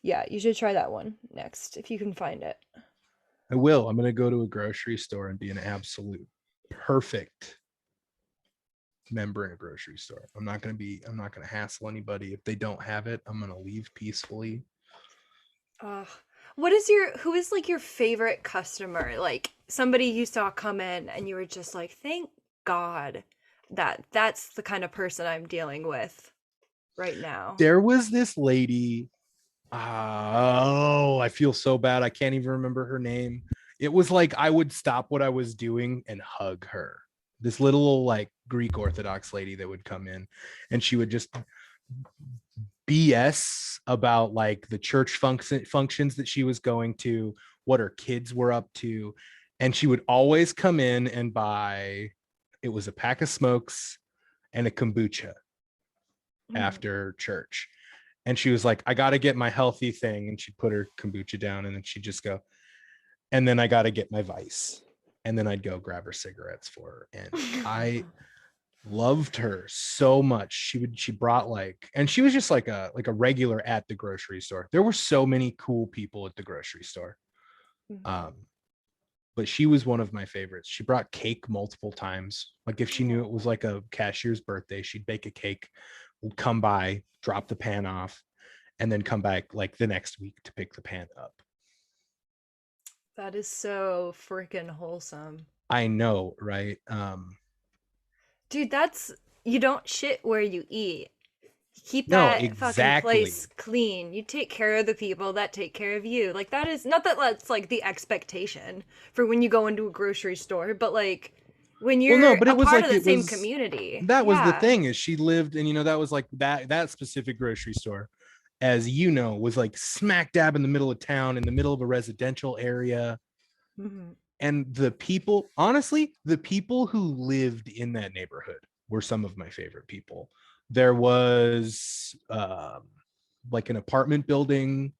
Yeah, you should try that one next if you can find it. I will. I'm going to go to a grocery store and be an absolute perfect member in a grocery store. I'm not going to hassle anybody. If they don't have it, I'm going to leave peacefully. Who is like your favorite customer? Like somebody you saw come in and you were just like, thank God that's the kind of person I'm dealing with right now. There was this lady. Oh, I feel so bad. I can't even remember her name. It was like I would stop what I was doing and hug her. This little like Greek Orthodox lady that would come in, and she would just BS about like the church functions that she was going to, what her kids were up to. And she would always come in and buy, it was a pack of smokes and a kombucha after church. And she was like, I got to get my healthy thing. And she'd put her kombucha down and then she'd just go, and then I got to get my vice. And then I'd go grab her cigarettes for her. And I loved her so much. She brought like, and she was just like a regular at the grocery store. There were so many cool people at the grocery store. But she was one of my favorites. She brought cake multiple times. Like if she knew it was like a cashier's birthday, she'd bake a cake, would come by, drop the pan off, and then come back like the next week to pick the pan up. That is so freaking wholesome. I know, right? Dude, you don't shit where you eat. You keep No, that fucking exactly. place clean. You take care of the people that take care of you. Like that is not that that's like the expectation for when you go into a grocery store, but like when you're no, but a it was part like of the it same was community. that was the Yeah. thing is she lived, and that was like that specific grocery store, as was like smack dab in the middle of town, in the middle of a residential area. Mhm. And the people, honestly, the people who lived in that neighborhood were some of my favorite people. There was like an apartment building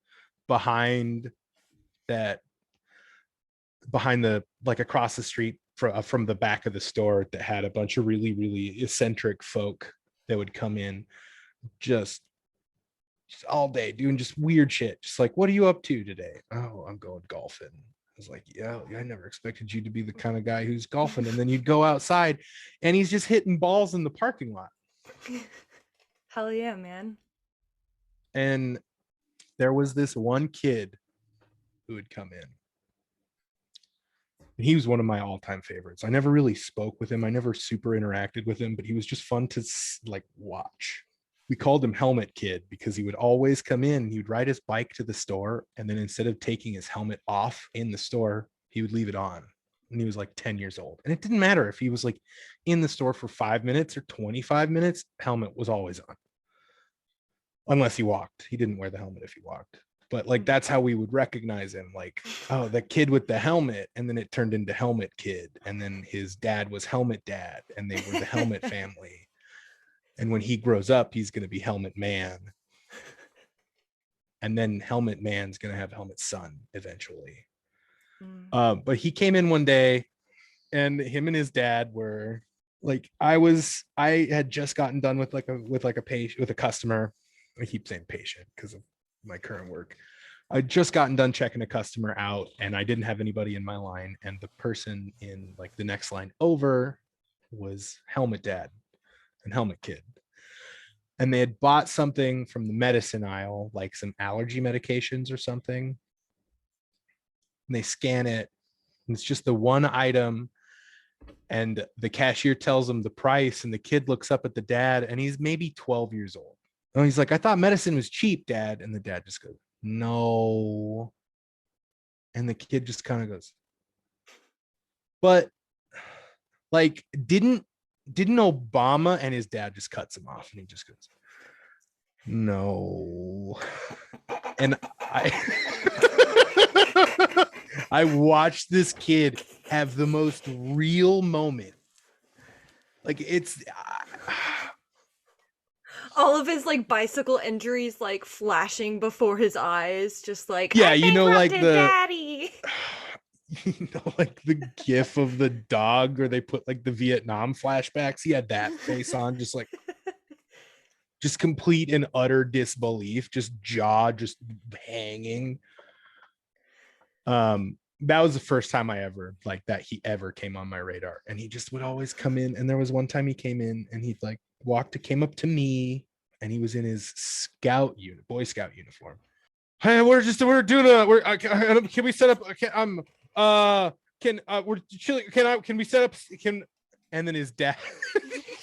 behind the like across the street from the back of the store that had a bunch of really, really eccentric folk that would come in just all day doing just weird shit. Just like, what are you up to today? Oh, I'm going golfing. I was like, yeah, I never expected you to be the kind of guy who's golfing. And then you'd go outside and he's just hitting balls in the parking lot. Hell yeah, man. And there was this one kid who would come in. And he was one of my all-time favorites. I never really spoke with him. I never super interacted with him, but he was just fun to like watch. We called him Helmet Kid because he would always come in, he would ride his bike to the store, and then instead of taking his helmet off in the store, he would leave it on. And he was like 10 years old. And it didn't matter if he was like in the store for 5 minutes or 25 minutes, helmet was always on. Unless he walked. He didn't wear the helmet if he walked. But like that's how we would recognize him. Like, oh, the kid with the helmet. And then it turned into Helmet Kid. And then his dad was Helmet Dad. And they were the Helmet family. And when he grows up, he's going to be Helmet Man. And then Helmet Man's going to have Helmet Son eventually. But he came in one day and him and his dad were like, I had just gotten done with a customer. I keep saying patient because of my current work. I'd just gotten done checking a customer out and I didn't have anybody in my line. And the person in like the next line over was Helmet Dad and Helmet Kid. And they had bought something from the medicine aisle, like some allergy medications or something. And they scan it. And it's just the one item. And the cashier tells them the price. And the kid looks up at the dad and he's maybe 12 years old. And he's like, I thought medicine was cheap, Dad. And the dad just goes, no. And the kid just kind of goes, but like, didn't Obama, and his dad just cuts him off and he just goes, no. And I watched this kid have the most real moment. Like it's all of his like bicycle injuries like flashing before his eyes, just like, yeah, I like bankrupted Daddy. Like the gif of the dog where they put like the Vietnam flashbacks. He had that face on, just like just complete and utter disbelief, just jaw just hanging. That was the first time I ever like that he ever came on my radar. And he just would always come in. And there was one time he came in and he'd like came up to me and he was in his Boy Scout uniform. hey, we're doing a can we set up we're chilling, can we set up and then his dad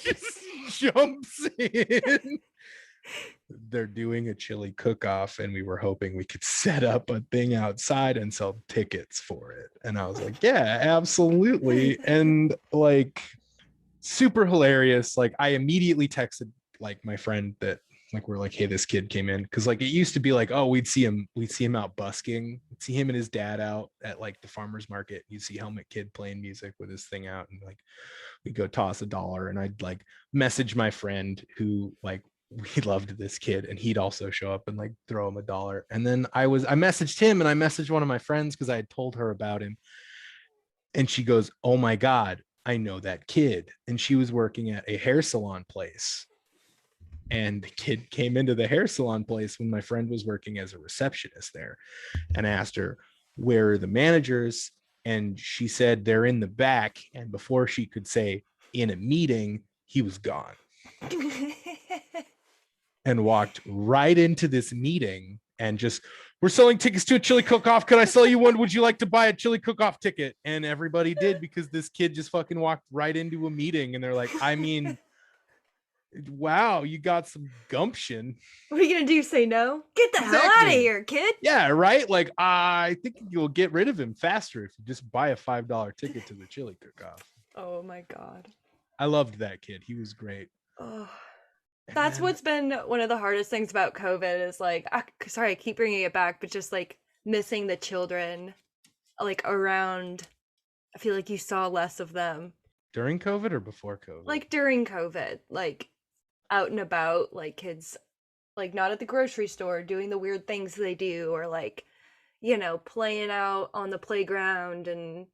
just jumps in. They're doing a chili cook-off and we were hoping we could set up a thing outside and sell tickets for it. And I was like, yeah, absolutely. And like super hilarious. Like I immediately texted like my friend that like we're like, hey, this kid came in, because like it used to be like, oh, we'd see him out busking, we'd see him and his dad out at like the farmer's market, you'd see Helmet Kid playing music with his thing out, and like we'd go toss $1 and I'd like message my friend who like we loved this kid and he'd also show up and like throw him $1. And then I messaged him and I messaged one of my friends because I had told her about him, and she goes, oh my God, I know that kid. And she was working at a hair salon place. And the kid came into the hair salon place when my friend was working as a receptionist there, and asked her, where are the managers? And she said, they're in the back. And before she could say in a meeting, he was gone and walked right into this meeting and just, we're selling tickets to a chili cook-off. Could I sell you one? Would you like to buy a chili cook-off ticket? And everybody did, because this kid just fucking walked right into a meeting. And they're like, I mean, wow, you got some gumption. What are you gonna do? Say no? Get the hell out of here, kid. Yeah, right. Like I think you'll get rid of him faster if you just buy a $5 ticket to the chili cook-off. Oh my God, I loved that kid. He was great. Oh, that's what's been one of the hardest things about COVID is like, sorry, I keep bringing it back, but just like missing the children, like around. I feel like you saw less of them during COVID or before COVID. Like during COVID, like out and about, like kids, like not at the grocery store doing the weird things they do, or like, you know, playing out on the playground and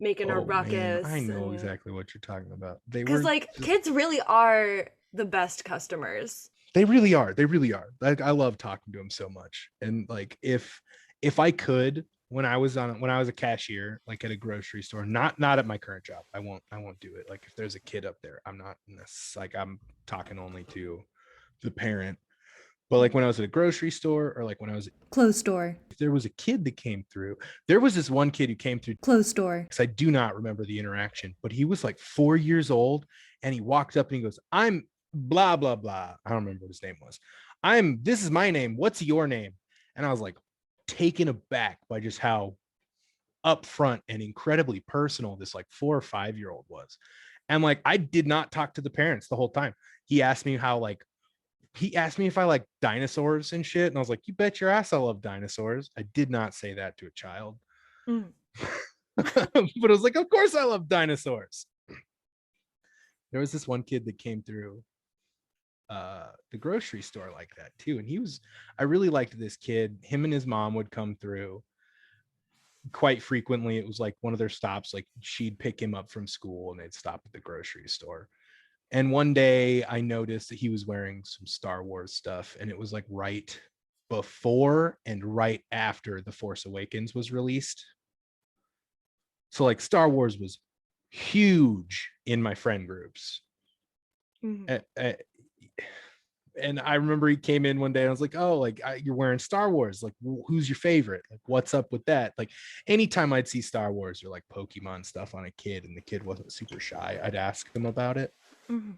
making a ruckus. Man, I know exactly what you're talking about. Because like kids really are the best customers. They really are. They really are. Like I love talking to them so much. And like if I could, when I was a cashier, like at a grocery store, not at my current job, I won't do it. Like if there's a kid up there, I'm not in this, like I'm talking only to the parent. But like when I was at a grocery store, or like when I was closed store, if there was a kid that came through, there was this one kid who came through closed store, because I do not remember the interaction, but he was like 4 years old, and he walked up and he goes, I'm blah blah blah, I don't remember what his name was, this is my name, what's your name? And I was like taken aback by just how upfront and incredibly personal this like 4 or 5 year old was. And like I did not talk to the parents the whole time. He asked me if I like dinosaurs and shit, and I was like, you bet your ass I love dinosaurs. I did not say that to a child. But I was like, of course I love dinosaurs. There was this one kid that came through the grocery store like that too, and I really liked this kid. Him and his mom would come through quite frequently. It was like one of their stops, like she'd pick him up from school and they'd stop at the grocery store. And one day I noticed that he was wearing some Star Wars stuff, and it was like right before and right after The Force Awakens was released. So like Star Wars was huge in my friend groups. And I remember he came in one day and I was like, oh, like you're wearing Star Wars, like who's your favorite, like what's up with that? Like anytime I'd see Star Wars or like Pokemon stuff on a kid and the kid wasn't super shy, I'd ask him about it. And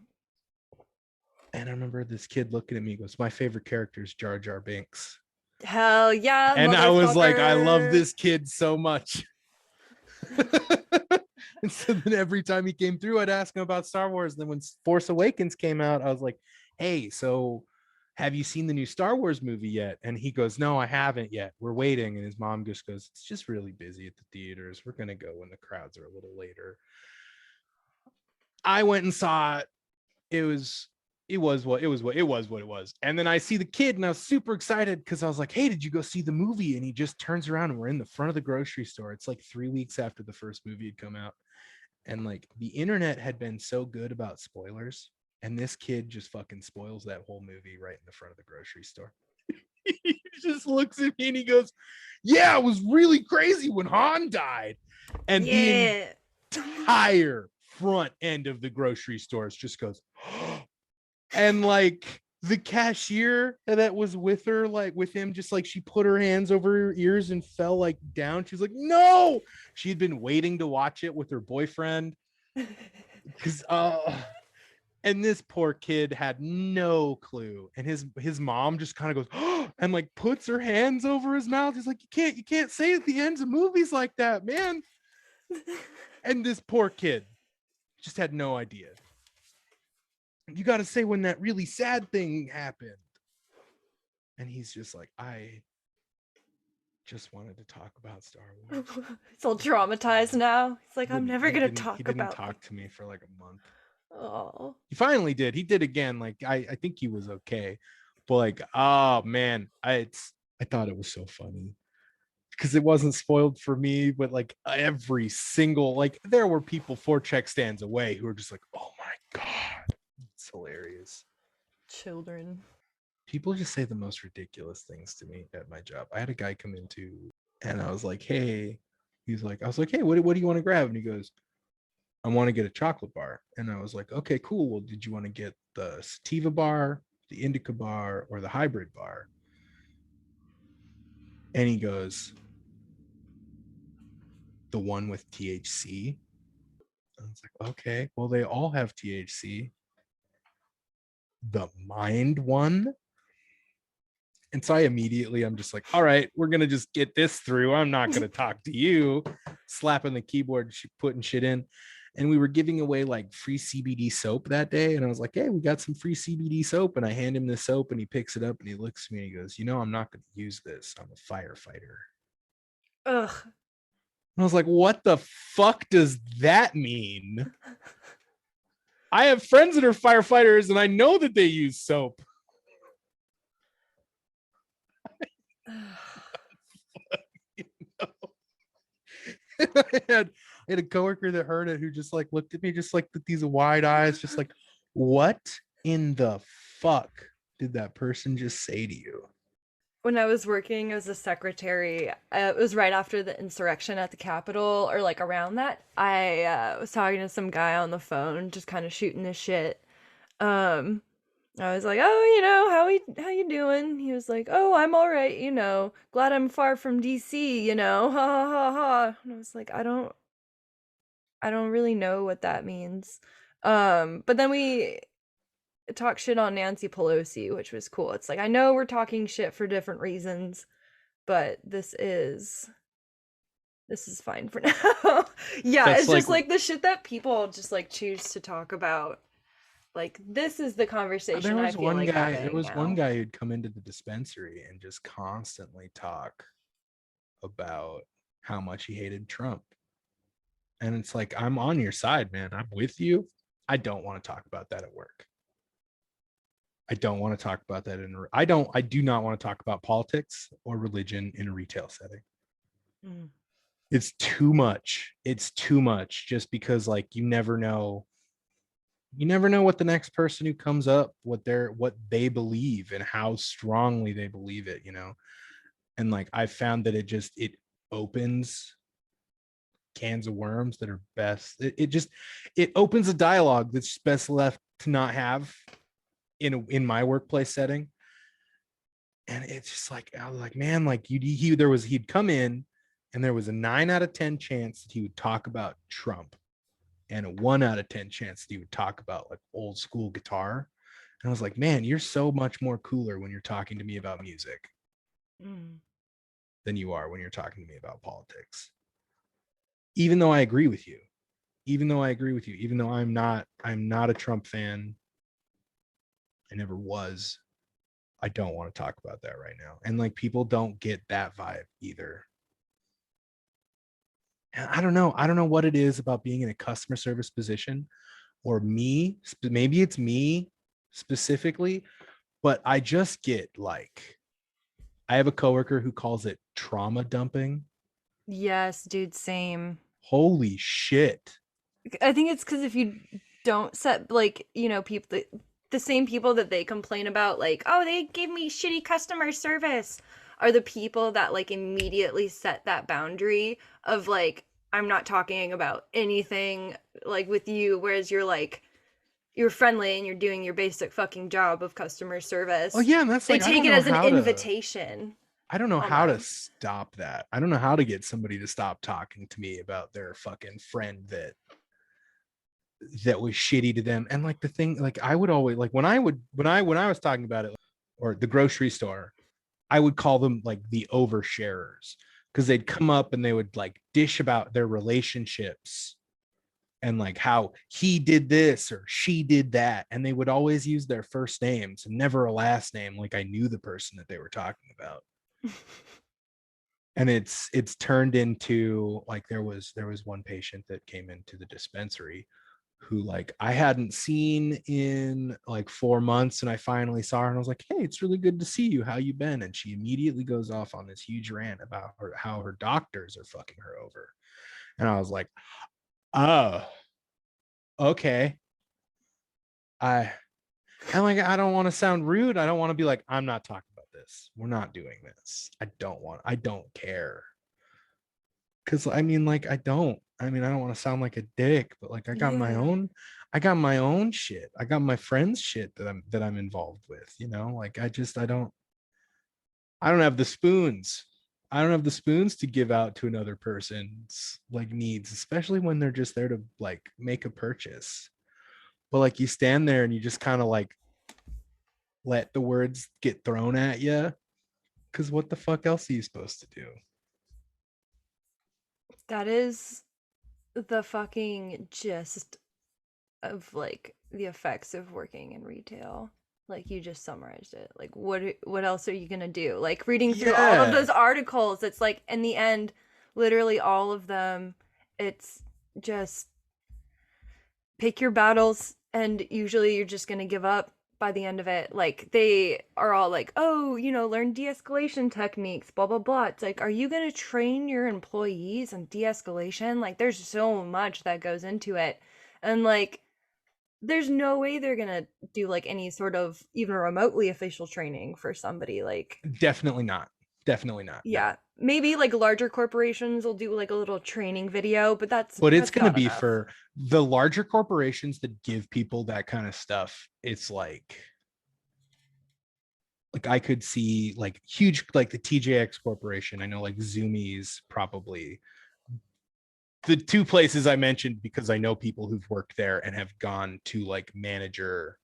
I remember this kid looking at me, goes, my favorite character is Jar Jar Binks. Hell yeah. And I was like, I love this kid so much. And so then every time he came through, I'd ask him about Star Wars. And then when Force Awakens came out, I was like, hey, so have you seen the new Star Wars movie yet? And he goes, no, I haven't yet. We're waiting. And his mom just goes, it's just really busy at the theaters. We're going to go when the crowds are a little later. I went and saw it. It was what it was. And then I see the kid and I was super excited because I was like, hey, did you go see the movie? And he just turns around and we're in the front of the grocery store. It's like 3 weeks after the first movie had come out. And like the internet had been so good about spoilers. And this kid just fucking spoils that whole movie right in the front of the grocery store. He just looks at me and he goes, yeah, it was really crazy when Han died. And the entire front end of the grocery stores just goes, and like the cashier that was with her, like with him, just like she put her hands over her ears and fell like down. She was like, no, she'd been waiting to watch it with her boyfriend because and this poor kid had no clue, and his mom just kind of goes oh, and like puts her hands over his mouth. He's like, you can't say at the ends of movies like that, man. And this poor kid just had no idea. You got to say when that really sad thing happened. And he's just like, I just wanted to talk about Star Wars. He's all traumatized now. He's like, I'm never gonna talk He didn't about talk to me for like a month. Oh, He finally did. He did again. Like I think he was okay. But like, oh man, I thought it was so funny because it wasn't spoiled for me. But like every single, like there were people 4 check stands away who were just like, oh my god, it's hilarious. children. People just say the most ridiculous things to me at my job. I had a guy come into, and I was like, hey, I was like, hey, what do you want to grab? And he goes, I want to get a chocolate bar. And I was like, okay, cool. Well, did you want to get the sativa bar, the indica bar, or the hybrid bar? And he goes, the one with THC. I was like, okay, well, they all have THC. The mind one. And so I'm just like, all right, we're going to just get this through. I'm not going to talk to you. Slapping the keyboard, putting shit in. And we were giving away like free CBD soap that day. And I was like, hey, we got some free CBD soap. And I hand him the soap and he picks it up and he looks at me and he goes, I'm not going to use this. I'm a firefighter. Ugh. And I was like, what the fuck does that mean? I have friends that are firefighters and I know that they use soap. I had a coworker that heard it who just like looked at me just like with these wide eyes, just like, what in the fuck did that person just say to you? When I was working as a secretary, it was right after the insurrection at the Capitol, or like around that. I was talking to some guy on the phone, just kind of shooting the shit. Um, I was like, "Oh, how you doing?" He was like, "Oh, I'm all right, Glad I'm far from DC, Ha ha ha ha." And I was like, I don't really know what that means. But then we talked shit on Nancy Pelosi, which was cool. It's like, I know we're talking shit for different reasons, but this is fine for now. Yeah, That's it's like, just like the shit that people just like choose to talk about. Like, this is the conversation I feel like having there was now. one guy who'd come into the dispensary and just constantly talk about how much he hated Trump. And it's like, I'm on your side, man. I'm with you. I don't want to talk about that at work. I don't want to talk about that I do not want to talk about politics or religion in a retail setting. Mm. It's too much. It's too much just because like you never know what the next person who comes up, what they believe and how strongly they believe it, And like I found that it opens cans of worms that are best. It opens a dialogue that's best left to not have in my workplace setting. And it's just like, I was like, man, like he'd come in and there was a 9 out of 10 chance that he would talk about Trump and a 1 out of 10 chance that he would talk about like old school guitar. And I was like, man, you're so much more cooler when you're talking to me about music than you are when you're talking to me about politics. Even though I agree with you, even though I'm not a Trump fan, I never was. I don't want to talk about that right now. And like people don't get that vibe either. And I don't know what it is about being in a customer service position or maybe it's me specifically, but I just get like, I have a coworker who calls it trauma dumping. Yes, dude, same. Holy shit. I think it's because if you don't set, like, people, the same people that they complain about, like, oh, they gave me shitty customer service, are the people that, like, immediately set that boundary of, like, I'm not talking about anything, like, with you, whereas you're like, you're friendly and you're doing your basic fucking job of customer service. Oh yeah, and that's They like I take don't it know as an how to invitation. I don't know how to Almost. stop that. I don't know how to get somebody to stop talking to me about their fucking friend that was shitty to them. And like the thing, like I would always like when I was talking about it, or the grocery store, I would call them like the oversharers, because they'd come up and they would like dish about their relationships and like how he did this or she did that, and they would always use their first names and never a last name, like I knew the person that they were talking about. And it's turned into like there was one patient that came into the dispensary who like I hadn't seen in like 4 months, and I finally saw her and I was like, hey, it's really good to see you, how you been? And she immediately goes off on this huge rant about how her doctors are fucking her over. And I was like, oh, okay. I and like I don't want to sound rude. I don't want to be like, I'm not talking about this. We're not doing this. I don't care. Cause I mean, like, I don't want to sound like a dick, but like Yeah. I got my own shit. I got my friends' shit that I'm involved with, you know, like I don't have the spoons. I don't have the spoons to give out to another person's like needs, especially when they're just there to like make a purchase. But like you stand there and you just kind of like let the words get thrown at you. Cause what the fuck else are you supposed to do? That is the fucking gist of like the effects of working in retail. Like you just summarized it. Like what else are you going to do? Like reading through all of Yeah. those articles, it's like in the end literally all of them it's just pick your battles, and usually you're just going to give up by the end of it. Like they are all like, oh, learn de-escalation techniques, blah blah blah. It's like, are you going to train your employees on de-escalation? Like there's so much that goes into it. And like there's no way they're going to do like any sort of even remotely official training for somebody like, Definitely not. Definitely not. yeah, No. maybe like larger corporations will do like a little training video, but that's But it's that's going to not be enough. for the larger corporations that give people that kind of stuff. It's like I could see like huge, like the TJX Corporation. I know like Zoomies probably the two places I mentioned because I know people who've worked there and have gone to like manager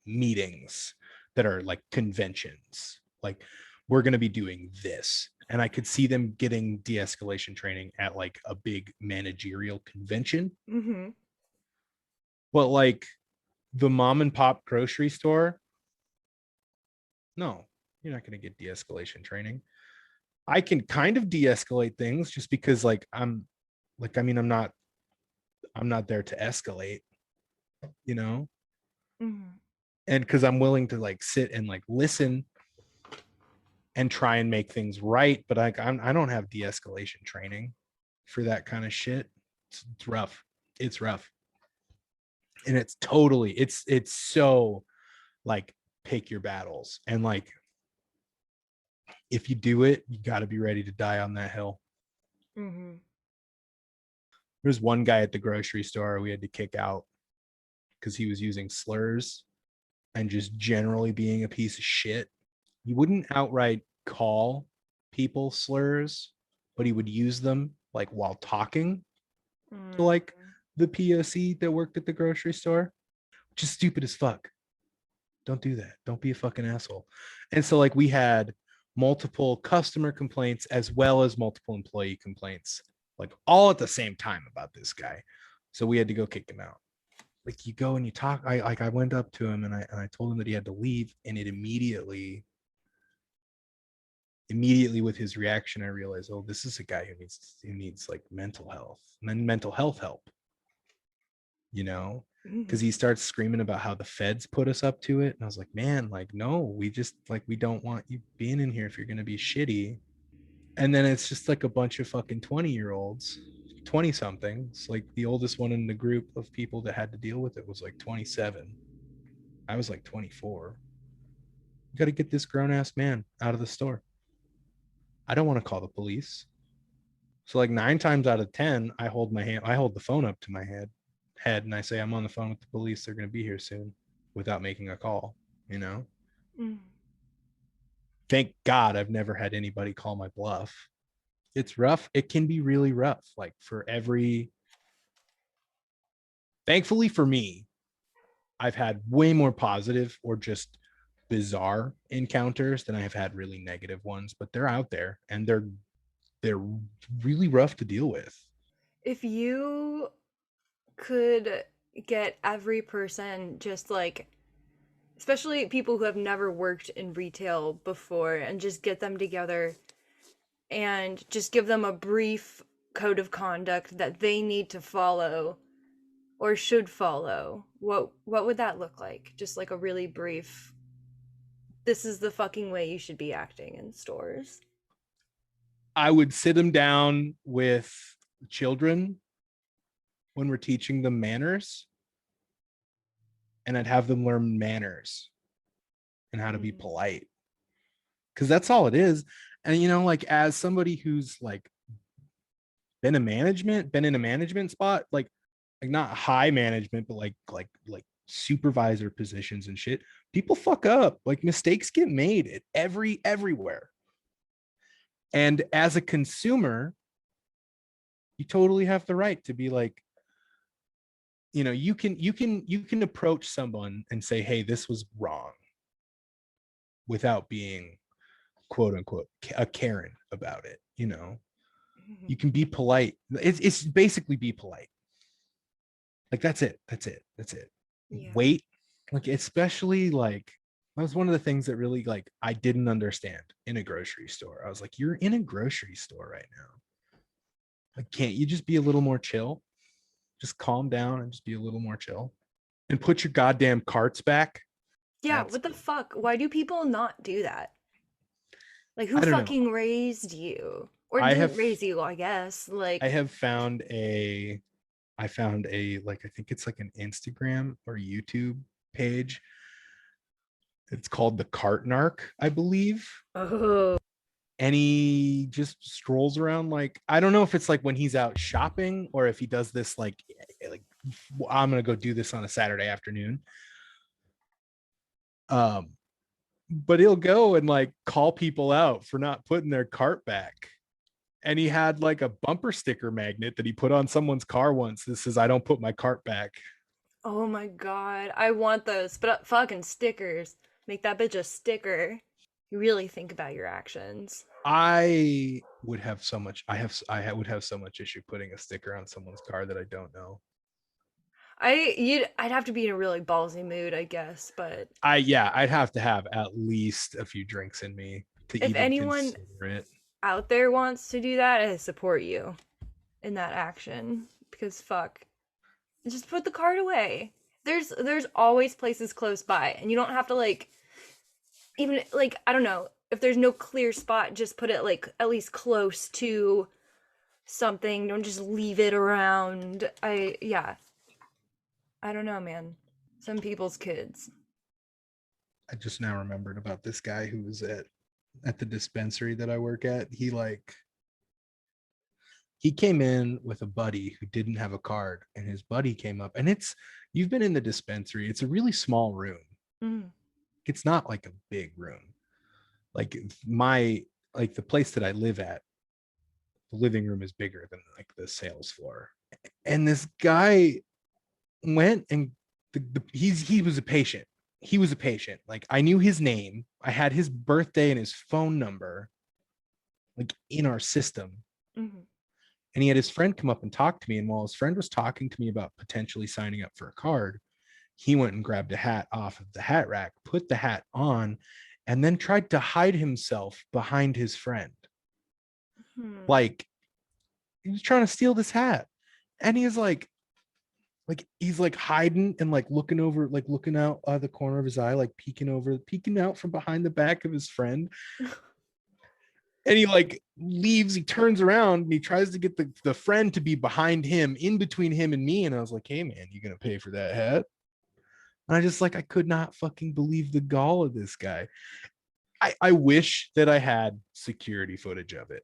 meetings that are like conventions. Like we're going to be doing this. And I could see them getting de-escalation training at like a big managerial convention. Mhm. But like the mom and pop grocery store, no, you're not going to get de-escalation training. I can kind of de-escalate things just because like I mean I'm not there to escalate, you know? Mhm. And because I'm willing to like sit and like listen and try and make things right, but I don't have de-escalation training for that kind of shit. It's rough. It's rough. And it's so like pick your battles. And like if you do it, you got to be ready to die on that hill. Mhm. There's one guy at the grocery store we had to kick out because he was using slurs and just generally being a piece of shit. He wouldn't outright call people slurs, but he would use them like while talking to Mm. like the POC that worked at the grocery store, which is stupid as fuck. Don't do that. Don't be a fucking asshole. And so like we had multiple customer complaints as well as multiple employee complaints, like all at the same time about this guy. So we had to go kick him out. Like you go and you talk. I went up to him and I told him that he had to leave, and it immediately with his reaction, I realized, oh, this is a guy who needs like mental health and then mental health help, you know, because Mhm. he starts screaming about how the feds put us up to it. And I was like, man, like, no, we don't want you being in here if you're gonna be shitty. And then it's just like a bunch of fucking 20-year-olds, 20 somethings. Like the oldest one in the group of people that had to deal with it was like 27. I was like 24. You got to get this grown ass man out of the store. I don't want to call the police. So like 9 times out of 10, I hold the phone up to my head. head and I say, I'm on the phone with the police, they're going to be here soon, without making a call, you know? Mm. Thank God I've never had anybody call my bluff. It's rough. It can be really rough. Like thankfully for me, I've had way more positive or just bizarre encounters than I have had really negative ones, but they're out there and they're really rough to deal with. If you could get every person just like, especially people who have never worked in retail before, and just get them together and just give them a brief code of conduct that they need to follow or should follow, what would that look like? Just like a really brief, this is the fucking way you should be acting in stores. I would sit them down with children when we're teaching them manners, and I'd have them learn manners and how to be polite, because that's all it is. And like, as somebody who's like been in a management spot, like not high management, but like supervisor positions and shit, people fuck up. Like, mistakes get made at everywhere. And as a consumer, you totally have the right to be like, you can approach someone and say, hey, this was wrong, without being quote unquote a Karen about it. You can be polite. It's basically be polite. Like, that's it. Yeah. Wait. Like, especially like, that was one of the things that really, like, I didn't understand in a grocery store. I was like, you're in a grocery store right now. Like, can't you just be a little more chill? Just calm down and just be a little more chill and put your goddamn carts back. Yeah, That's, what the fuck? Why do people not do that? Like, who I don't know. fucking raised you? Or I didn't have raise you, I guess. I Like, have found a I found a, like, I think it's like an Instagram or YouTube page. It's called the Cart Narc, I believe. oh, And he just strolls around, like, I don't know if it's like when he's out shopping or if he does this like I'm gonna go do this on a Saturday afternoon. Um, but he'll go and like call people out for not putting their cart back. And he had like a bumper sticker magnet that he put on someone's car once that says, I don't put my cart back. oh my god. I want those, but fucking stickers. Make that bitch a sticker. You really think about your actions. I would have so much. Would have so much issue putting a sticker on someone's car that I don't know. I'd have to be in a really ballsy mood, I guess, but I'd have to have at least a few drinks in me to if even anyone consider it. out there wants to do that, I support you in that action, because fuck, just put the card away. There's always places close by, and you don't have to like, even like, I don't know, if there's no clear spot, just put it like at least close to something. Don't just leave it around. I don't know, man. Some people's kids. I just now remembered about this guy who was at the dispensary that I work at. He came in with a buddy who didn't have a card, and his buddy came up, and you've been in the dispensary. It's a really small room. Mm. It's not like a big room. Like, like the place that I live at, the living room is bigger than like the sales floor. And this guy went and he was a patient. He was a patient. Like, I knew his name. I had his birthday and his phone number like in our system. Mm-hmm. And he had his friend come up and talk to me. And while his friend was talking to me about potentially signing up for a card, he went and grabbed a hat off of the hat rack, put the hat on, and then tried to hide himself behind his friend. Like, he was trying to steal this hat. And he's like he's like hiding and like looking over, like looking out of the corner of his eye, like peeking out from behind the back of his friend. And he like leaves, he turns around and he tries to get the friend to be behind him, in between him and me. And I was like, hey man, you gonna pay for that hat? And I could not fucking believe the gall of this guy. I wish that I had security footage of it,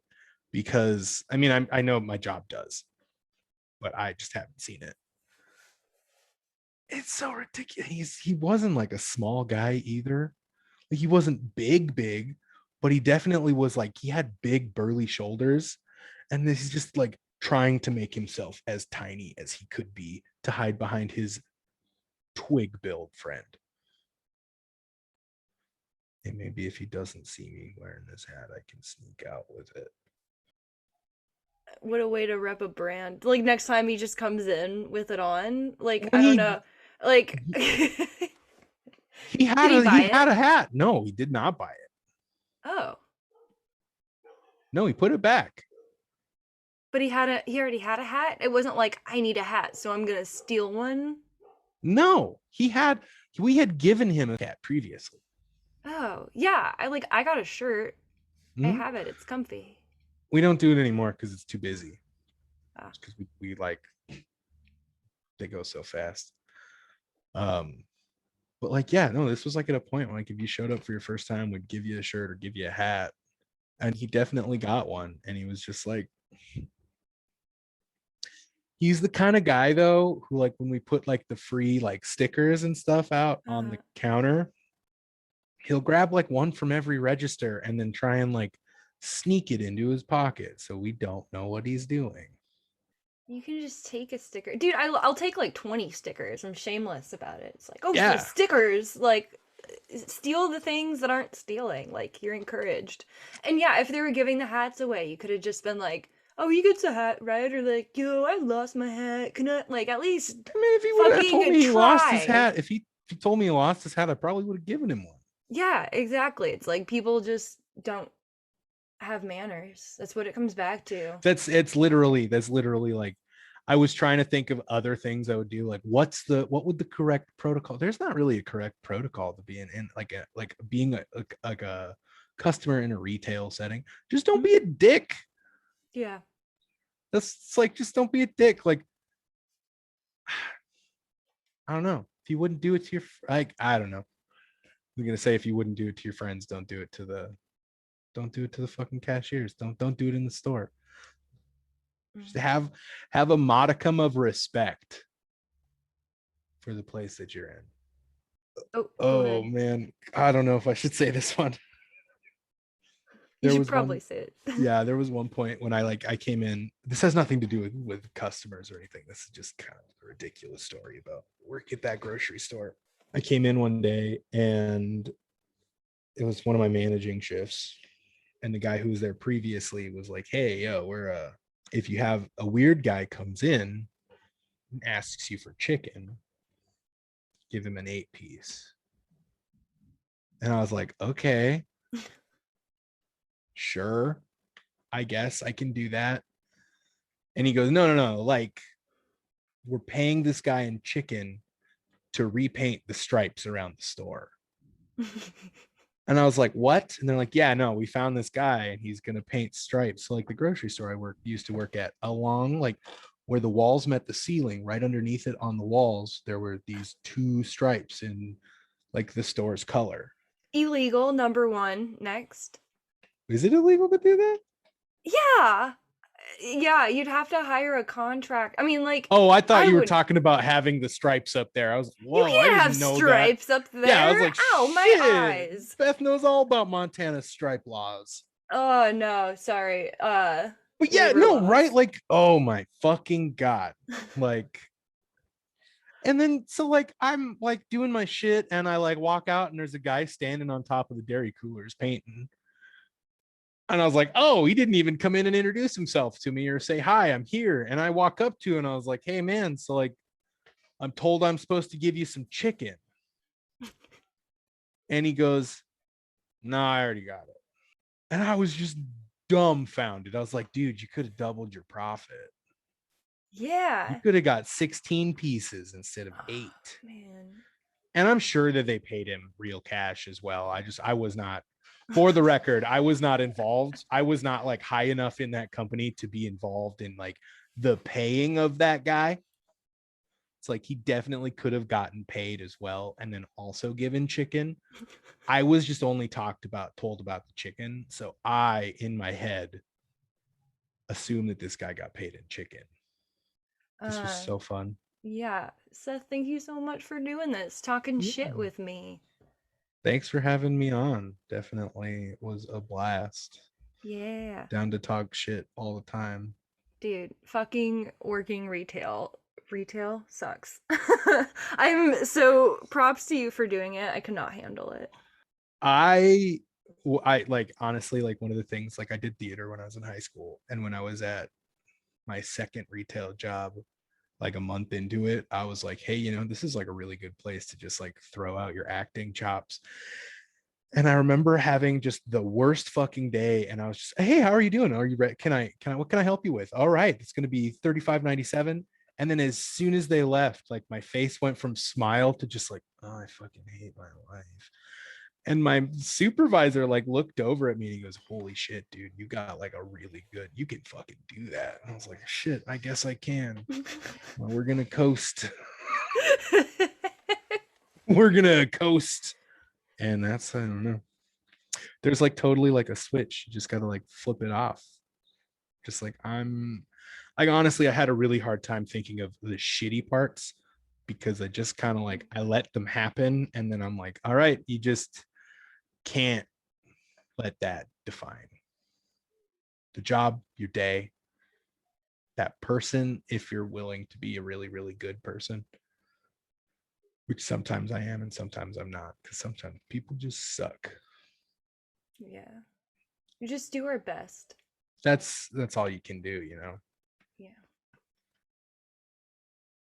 because I mean, I know my job does, but I just haven't seen it. It's so ridiculous. He wasn't like a small guy either. Like he wasn't big, but he definitely was like he had big burly shoulders, and this is just like trying to make himself as tiny as he could be to hide behind his twig build friend. And maybe if he doesn't see me wearing this hat, I can sneak out with it. What a way to rep a brand. Like next time he just comes in with it on. Like Well, I don't know. Like he had did he buy he had it? a hat. No, he did not buy it. Oh. No, he put it back. But he already had a hat? It wasn't like I need a hat, so I'm gonna steal one. No, we had given him a hat previously. Oh, yeah. I got a shirt. I Hmm? have it. It's comfy. We don't do it anymore because it's too busy. Ah. Because we like they go so fast. But like, yeah, no, this was like at a point where like if you showed up for your first time, we'd give you a shirt or give you a hat. And he definitely got one. And he was just like, he's the kind of guy though who like when we put like the free like stickers and stuff out on the counter, he'll grab like one from every register and then try and like sneak it into his pocket so we don't know what he's doing. You can just take a sticker. Dude, I'll take like 20 stickers. I'm shameless about it. It's like, oh, Yeah. stickers. Like, steal the things that aren't stealing. Like, you're encouraged. And yeah, if they were giving the hats away, you could have just been like, oh, he gets a hat, right? Or like, yo, I lost my hat. Can I, like, at least I mean, if he would have told me he try. lost his hat, if he told me he lost his hat, I probably would have given him one. Yeah, exactly. It's like people just don't have manners. That's what it comes back to. That's literally like I was trying to think of other things I would do. Like, what would the correct protocol? There's not really a correct protocol to be in like being a customer in a retail setting. Just don't be a dick. Yeah. That's like just don't be a dick. Like, I don't know. If you wouldn't do it to your I don't know. I'm gonna say if you wouldn't do it to your friends, don't do it to the fucking cashiers. Don't do it in the store. Just have a modicum of respect for the place that you're in. Oh man, I don't know if I should say this one. You should probably say it. Yeah, there was one point when I came in. This has nothing to do with customers or anything. This is just kind of a ridiculous story about work at that grocery store. I came in one day and it was one of my managing shifts, and the guy who was there previously was like, "Hey, yo, we're if you have a weird guy comes in and asks you for chicken, give him an 8-piece." And I was like, okay, sure, I guess I can do that. And he goes, no, like we're paying this guy in chicken to repaint the stripes around the store. And I was like, what? And they're like, yeah, no, we found this guy and he's going to paint stripes. So like the grocery store I used to work at, along like where the walls met the ceiling, right underneath it on the walls, there were these 2 stripes in like the store's color. Illegal, number 1. Next. Is it illegal to do that? Yeah. Yeah, you'd have to hire a contract. I mean, like. Oh, I thought you were talking about having the stripes up there. I was, whoa, you can't I have didn't know stripes that. up there. Yeah, I was like, ow, my shit. eyes. Beth knows all about Montana's stripe laws. Oh no, sorry. But yeah, no, laws. Right? Like, oh my fucking God. Like, and then so like I'm like doing my shit and I like walk out and there's a guy standing on top of the dairy coolers painting. And I was like, oh, he didn't even come in and introduce himself to me or say, hi, I'm here. And I walk up to him and I was like, hey, man, so like, I'm told I'm supposed to give you some chicken. And he goes, no, I already got it. And I was just dumbfounded. I was like, dude, you could have doubled your profit. Yeah. You could have got 16 pieces instead of 8. Man. And I'm sure that they paid him real cash as well. I was not. For the record, I was not involved. I was not like high enough in that company to be involved in like the paying of that guy. It's like he definitely could have gotten paid as well and then also given chicken. I was just only told about the chicken. So I, in my head, assumed that this guy got paid in chicken. This was so fun. Yeah. Seth, thank you so much for doing this, talking shit Yeah. with me. Thanks for having me on. Definitely was a blast. Yeah. Down to talk shit all the time. Dude, fucking working retail. Retail sucks. I'm so props to you for doing it. I could not handle it. I like honestly like one of the things like I did theater when I was in high school, and when I was at my second retail job, like a month into it, I was like, hey, this is like a really good place to just like throw out your acting chops. And I remember having just the worst fucking day, and I was just, hey, how are you doing? Are you ready? What can I help you with? All right, it's going to be $35.97. And then as soon as they left, like my face went from smile to just like, oh, I fucking hate my life. And my supervisor like looked over at me and he goes, holy shit, dude, you got like a really good, you can fucking do that. And I was like, shit, I guess I can. Well, we're gonna coast. We're gonna coast. And that's, I don't know. There's like totally like a switch. You just gotta like flip it off. Just like honestly, I had a really hard time thinking of the shitty parts because I just kind of like I let them happen, and then I'm like, all right, you just can't let that define the job, your day, that person, if you're willing to be a really, really good person, which sometimes I am and sometimes I'm not, because sometimes people just suck. Yeah. We just do our best. That's all you can do, Yeah.